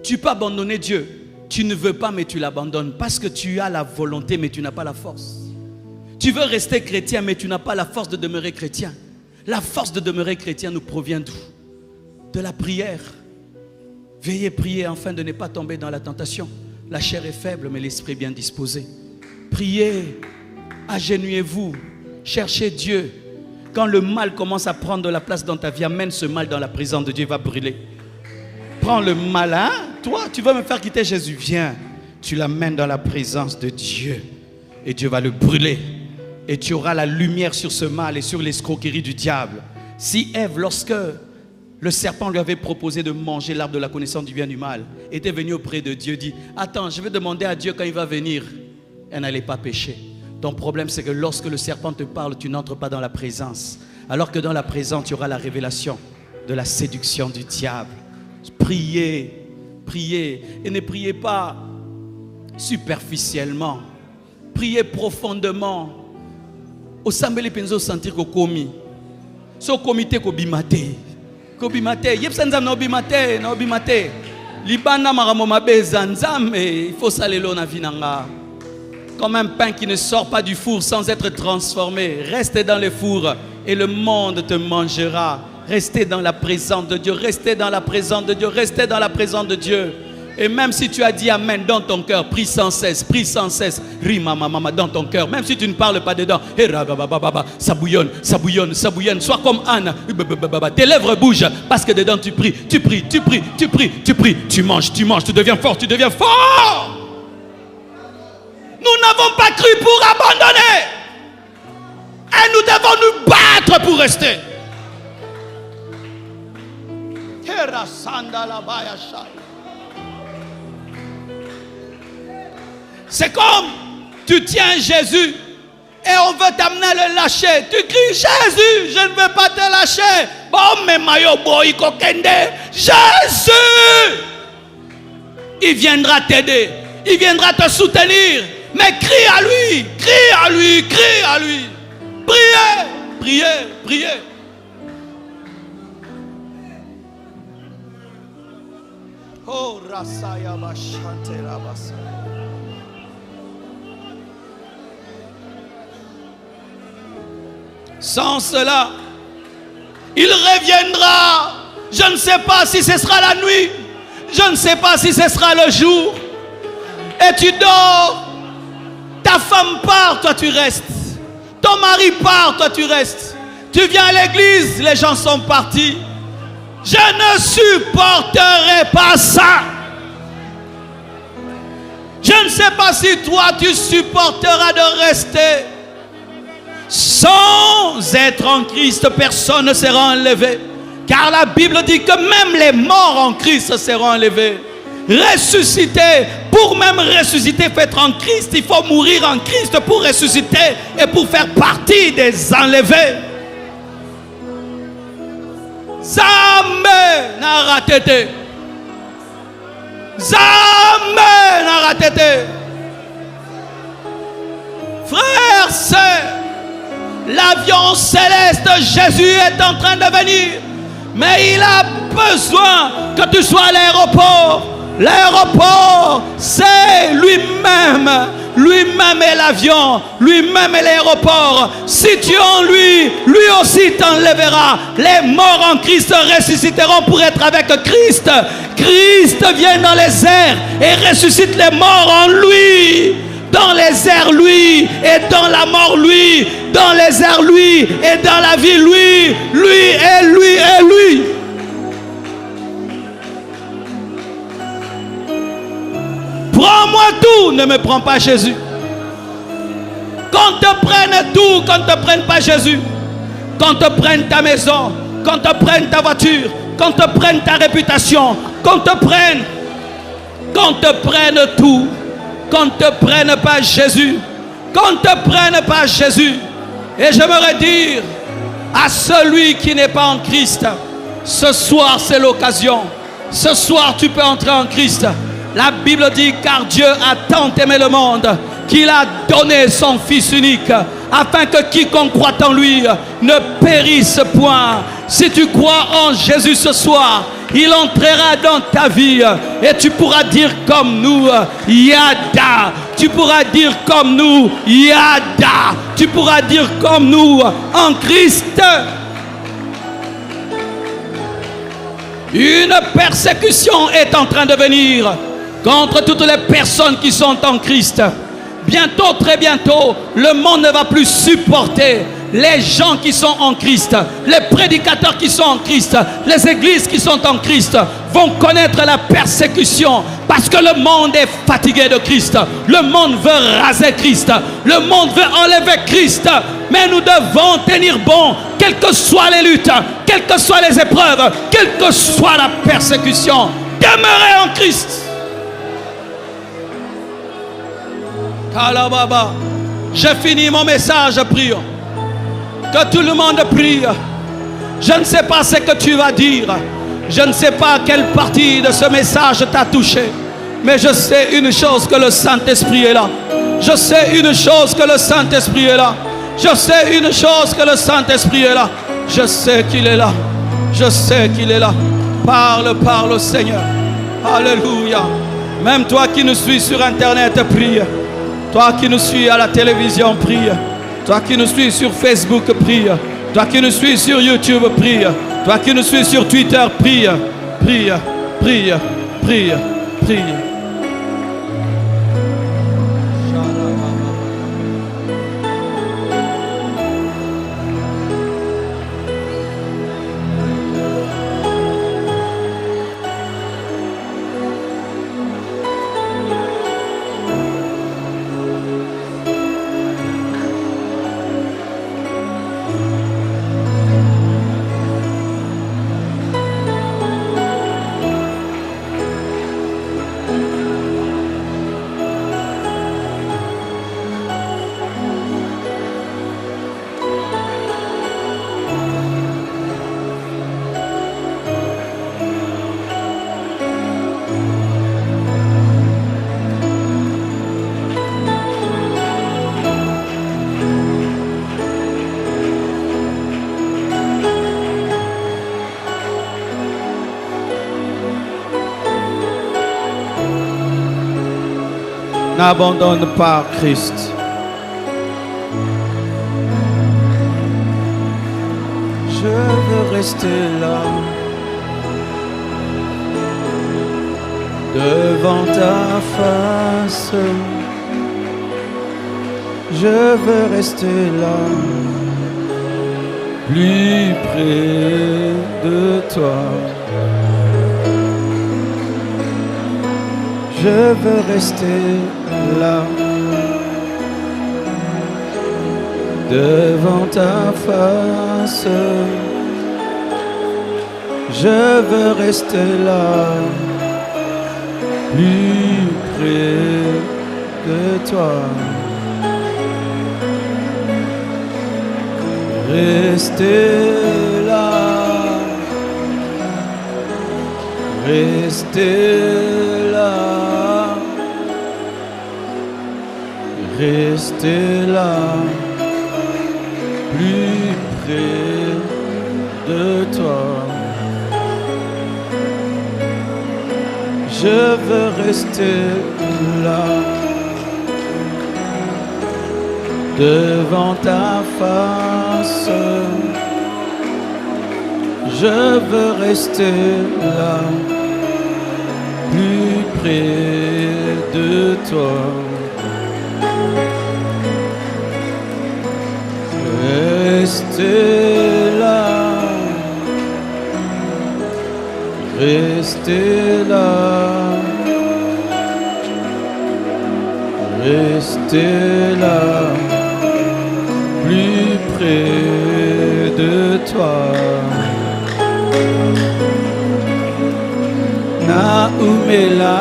Tu peux abandonner Dieu. Tu ne veux pas, mais tu l'abandonnes. Parce que tu as la volonté, mais tu n'as pas la force. Tu veux rester chrétien, mais tu n'as pas la force de demeurer chrétien. La force de demeurer chrétien nous provient d'où? De la prière. Veillez prier afin de ne pas tomber dans la tentation. La chair est faible, mais l'esprit est bien disposé. Priez, agenouillez-vous, cherchez Dieu. Quand le mal commence à prendre de la place dans ta vie, amène ce mal dans la présence de Dieu, il va brûler. Prends le mal, hein? Toi, tu veux me faire quitter Jésus, viens. Tu l'amènes dans la présence de Dieu et Dieu va le brûler. Et tu auras la lumière sur ce mal et sur l'escroquerie du diable. Si Ève, lorsque le serpent lui avait proposé de manger l'arbre de la connaissance du bien et du mal, était venue auprès de Dieu, dit, attends, je vais demander à Dieu quand il va venir. Elle n'allait pas pécher. Ton problème, c'est que lorsque le serpent te parle, tu n'entres pas dans la présence. Alors que dans la présence, tu auras la révélation de la séduction du diable. Priez, priez. Et ne priez pas superficiellement. Priez profondément. Au sambeli penzo sentir ko komi. So comité ko bimate. Ko bimate. Yep sanzam no bimate, no bimate. Libana maramo mabeza nzambe, il faut salelo na vinanga. Comme un pain qui ne sort pas du four sans être transformé. Restez dans le four et le monde te mangera. Restez dans la présence de Dieu. Restez dans la présence de Dieu. Restez dans la présence de Dieu. Et même si tu as dit Amen dans ton cœur, prie sans cesse, rima mama dans ton cœur. Même si tu ne parles pas dedans, ça bouillonne. Sois comme Anne, tes lèvres bougent parce que dedans tu pries, tu manges, tu deviens fort, Nous n'avons pas cru pour abandonner. Et nous devons nous battre pour rester. C'est comme tu tiens Jésus et on veut t'amener à le lâcher. Tu cries Jésus, je ne veux pas te lâcher. Bon, mais mayo boy kokende. Jésus, il viendra t'aider, il viendra te soutenir. Mais crie à lui. Priez. Oh, rasaya bashante rabasa. Sans cela, il reviendra. Je ne sais pas si ce sera la nuit. Je ne sais pas si ce sera le jour. Et tu dors. Ta femme part, toi tu restes. Ton mari part, toi tu restes. Tu viens à l'église, les gens sont partis. Je ne supporterai pas ça. Je ne sais pas si toi tu supporteras de rester. Sans être en Christ, personne ne sera enlevé. Car la Bible dit que même les morts en Christ seront enlevés. Ressusciter, pour même ressusciter, faut être en Christ. Il faut mourir en Christ pour ressusciter et pour faire partie des enlevés. Jamais n'a raté. Jamais n'a raté. Frères, sœurs, l'avion céleste Jésus est en train de venir. Mais il a besoin que tu sois à l'aéroport. L'aéroport, c'est lui-même. Lui-même est l'avion. Lui-même est l'aéroport. Si tu es en lui, lui aussi t'enlèvera. Les morts en Christ ressusciteront pour être avec Christ. Christ vient dans les airs et ressuscite les morts en lui. Dans les airs, lui, et dans la mort, lui, dans les airs, lui, et dans la vie, lui, lui et lui et lui. Prends-moi tout, ne me prends pas Jésus. Qu'on te prenne tout, qu'on ne te prenne pas Jésus. Qu'on te prenne ta maison, qu'on te prenne ta voiture, qu'on te prenne ta réputation, qu'on te prenne tout. Qu'on ne te prenne pas Jésus. Qu'on ne te prenne pas Jésus. Et j'aimerais dire à celui qui n'est pas en Christ, ce soir c'est l'occasion. Ce soir tu peux entrer en Christ. La Bible dit car Dieu a tant aimé le monde qu'il a donné son Fils unique afin que quiconque croit en lui ne périsse point. Si tu crois en Jésus ce soir, il entrera dans ta vie et tu pourras dire comme nous, Yada. Tu pourras dire comme nous, Yada. Tu pourras dire comme nous, en Christ. Une persécution est en train de venir contre toutes les personnes qui sont en Christ. Bientôt, très bientôt, le monde ne va plus supporter les gens qui sont en Christ, les prédicateurs qui sont en Christ, les églises qui sont en Christ vont connaître la persécution parce que le monde est fatigué de Christ. Le monde veut raser Christ. Le monde veut enlever Christ. Mais nous devons tenir bon, quelles que soient les luttes, quelles que soient les épreuves, quelle que soit la persécution. Demeurez en Christ. Kalababa. J'ai fini mon message, prions. Que tout le monde prie. Je ne sais pas ce que tu vas dire. Je ne sais pas quelle partie de ce message t'a touché. Mais je sais une chose, que le Saint-Esprit est là. Je sais une chose, que le Saint-Esprit est là. Je sais une chose, que le Saint-Esprit est là. Je sais qu'il est là. Je sais qu'il est là. Parle, parle au Seigneur. Alléluia. Même toi qui nous suis sur Internet, prie. Toi qui nous suis à la télévision, prie. Toi qui nous suis sur Facebook, prie. Toi qui nous suis sur YouTube, prie. Toi qui nous suis sur Twitter, prie. Prie, prie, prie, prie. N'abandonne pas Christ. Je veux rester là, devant ta face. Je veux rester là, plus près de toi. Je veux rester là, devant ta face. Je veux rester là, plus près de toi. Rester là, rester là, rester là, plus près de toi. Je veux rester là, devant ta face. Je veux rester là, plus près de toi. Rester là, rester là, rester là, plus près de toi. Naumela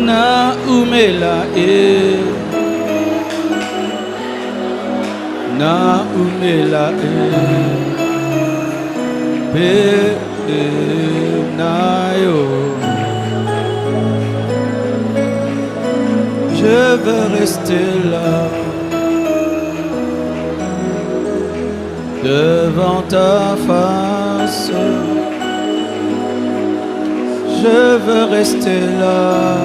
Naumela Naumela Benayo. Je veux rester là, devant ta face. Je veux rester là,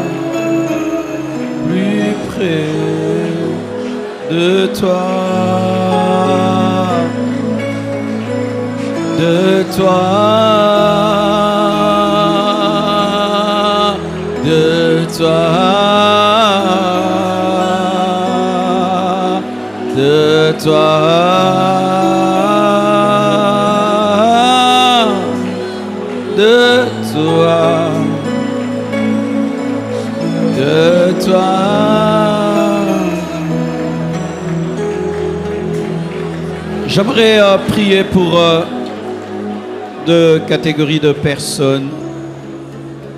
plus près de toi, de toi, de toi, de toi, de toi, de toi. J'aimerais prier pour deux catégories de personnes.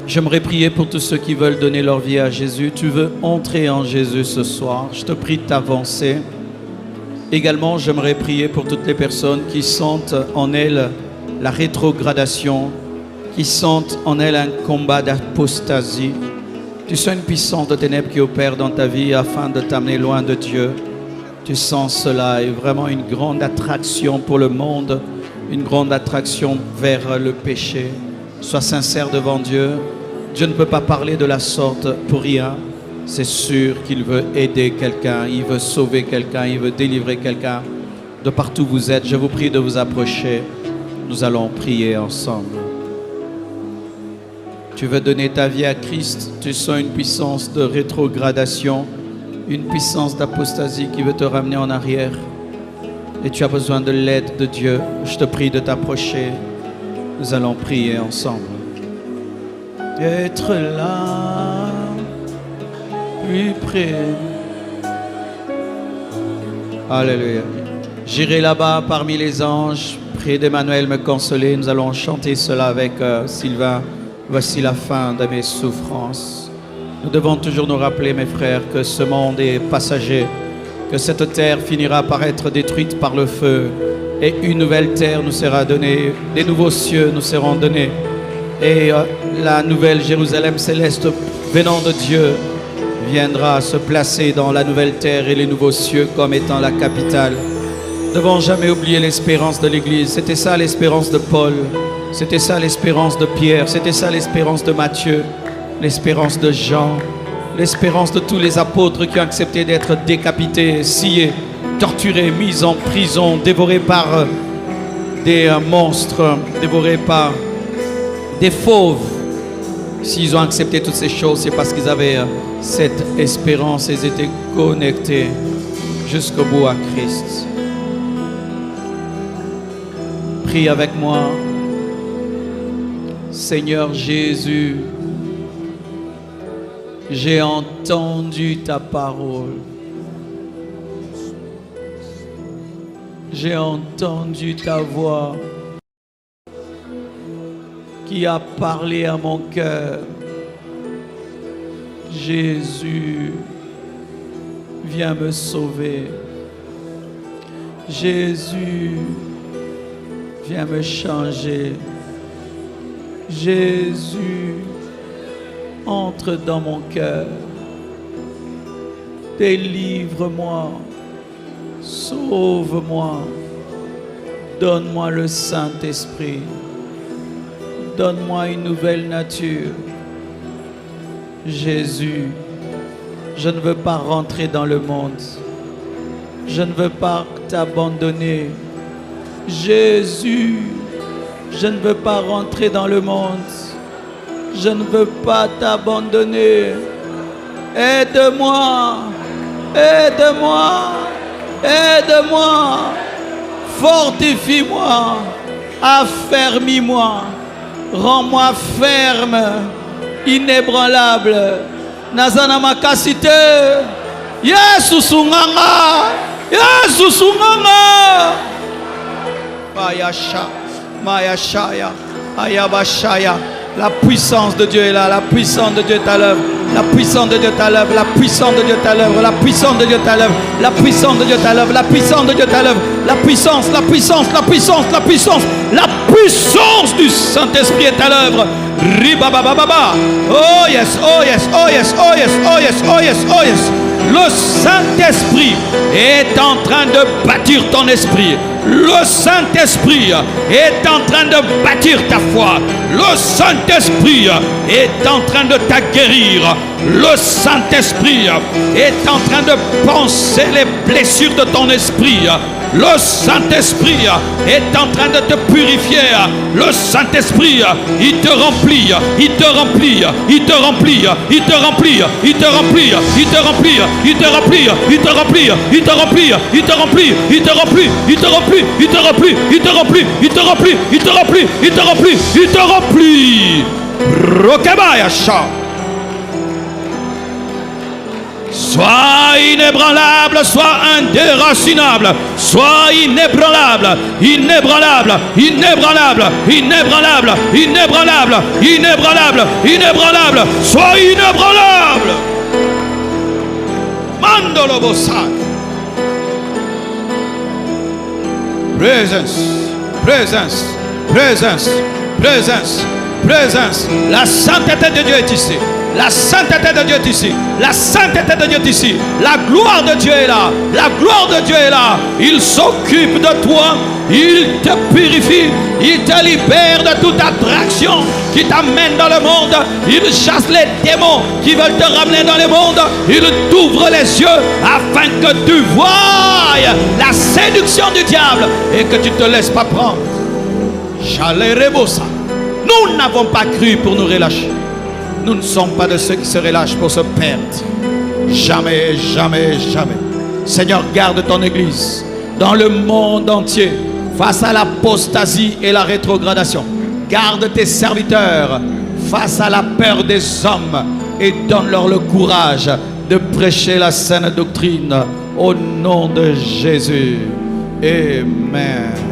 J'aimerais prier pour tous ceux qui veulent donner leur vie à Jésus. Tu veux entrer en Jésus ce soir, je te prie de t'avancer. Également, j'aimerais prier pour toutes les personnes qui sentent en elles la rétrogradation, qui sentent en elles un combat d'apostasie. Tu sens une puissance de ténèbres qui opère dans ta vie afin de t'amener loin de Dieu. Tu sens cela et vraiment une grande attraction pour le monde, une grande attraction vers le péché. Sois sincère devant Dieu. Dieu ne peut pas parler de la sorte pour rien. C'est sûr qu'il veut aider quelqu'un, il veut sauver quelqu'un, il veut délivrer quelqu'un. De partout où vous êtes, je vous prie de vous approcher. Nous allons prier ensemble. Tu veux donner ta vie à Christ, tu sens une puissance de rétrogradation, une puissance d'apostasie qui veut te ramener en arrière. Et tu as besoin de l'aide de Dieu. Je te prie de t'approcher. Nous allons prier ensemble. Être là, plus près. Alléluia. J'irai là-bas parmi les anges, près d'Emmanuel me consoler. Nous allons chanter cela avec Sylvain. Voici la fin de mes souffrances. Nous devons toujours nous rappeler, mes frères, que ce monde est passager, que cette terre finira par être détruite par le feu et une nouvelle terre nous sera donnée, des nouveaux cieux nous seront donnés et la nouvelle Jérusalem céleste venant de Dieu viendra se placer dans la nouvelle terre et les nouveaux cieux comme étant la capitale. Nous ne devons jamais oublier l'espérance de l'Église. C'était ça l'espérance de Paul, c'était ça l'espérance de Pierre, c'était ça l'espérance de Matthieu, l'espérance de Jean, l'espérance de tous les apôtres qui ont accepté d'être décapités, sciés, torturés, mis en prison, dévorés par des monstres, dévorés par des fauves. S'ils ont accepté toutes ces choses, c'est parce qu'ils avaient cette espérance, ils étaient connectés. jusqu'au bout à Christ. Prie avec moi. Seigneur Jésus, j'ai entendu ta parole. J'ai entendu ta voix qui a parlé à mon cœur. Jésus, viens me sauver. Jésus, viens me changer. Jésus, entre dans mon cœur. Délivre-moi. Sauve-moi. Donne-moi le Saint-Esprit. Donne-moi une nouvelle nature. Jésus, je ne veux pas rentrer dans le monde. Je ne veux pas t'abandonner. Jésus, je ne veux pas rentrer dans le monde. Je ne veux pas t'abandonner. Aide-moi. Aide-moi. Aide-moi. Fortifie-moi. Affermis-moi. Rends-moi ferme. Inébranlable. Nazana makasite. Yesu sunganga. Yesu sunganga. Mayasha. Mayashaya. Ayabashaya. La puissance de Dieu est là. La puissance de Dieu est à l'œuvre. La puissance de Dieu est à l'œuvre. La puissance de Dieu est à l'œuvre. La puissance de Dieu est à l'œuvre. La puissance de Dieu est à l'œuvre. La puissance de Dieu est à l'œuvre. La puissance, la puissance, la puissance, la puissance. La puissance du Saint-Esprit est à l'œuvre. Ribabababa. Oh yes, oh yes, oh yes, oh yes, oh yes, oh yes, oh yes. Le Saint-Esprit est en train de bâtir ton esprit. Le Saint-Esprit est en train de bâtir ta foi. Le Saint-Esprit est en train de t'aguerrir. Le Saint-Esprit est en train de panser les blessures de ton esprit. Le Saint-Esprit est en train de te purifier. Le Saint-Esprit, il te remplit, il te remplit, il te remplit, il te remplit, il te remplit, il te remplit, il te remplit, il te remplit, il te remplit, il te remplit, il te remplit, il te remplit, il te remplit, il te remplit, il te remplit, il te remplit, il te remplit, il te remplit. Rokabayasha. Sois inébranlable, sois indéracinable, sois inébranlable, inébranlable, inébranlable, inébranlable, inébranlable, inébranlable, inébranlable, sois inébranlable. Mandolo Bossai. Présence, présence, présence, présence, présence. La sainteté de Dieu est ici. La sainteté de Dieu est ici. La sainteté de Dieu est ici. La gloire de Dieu est là. La gloire de Dieu est là. Il s'occupe de toi. Il te purifie. Il te libère de toute attraction qui t'amène dans le monde. Il chasse les démons qui veulent te ramener dans le monde. Il t'ouvre les yeux afin que tu voies la séduction du diable et que tu ne te laisses pas prendre. Nous n'avons pas cru pour nous relâcher. Nous ne sommes pas de ceux qui se relâchent pour se perdre. Jamais, jamais, jamais. Seigneur, garde ton Église dans le monde entier face à l'apostasie et la rétrogradation. Garde tes serviteurs face à la peur des hommes et donne-leur le courage de prêcher la saine doctrine au nom de Jésus. Amen.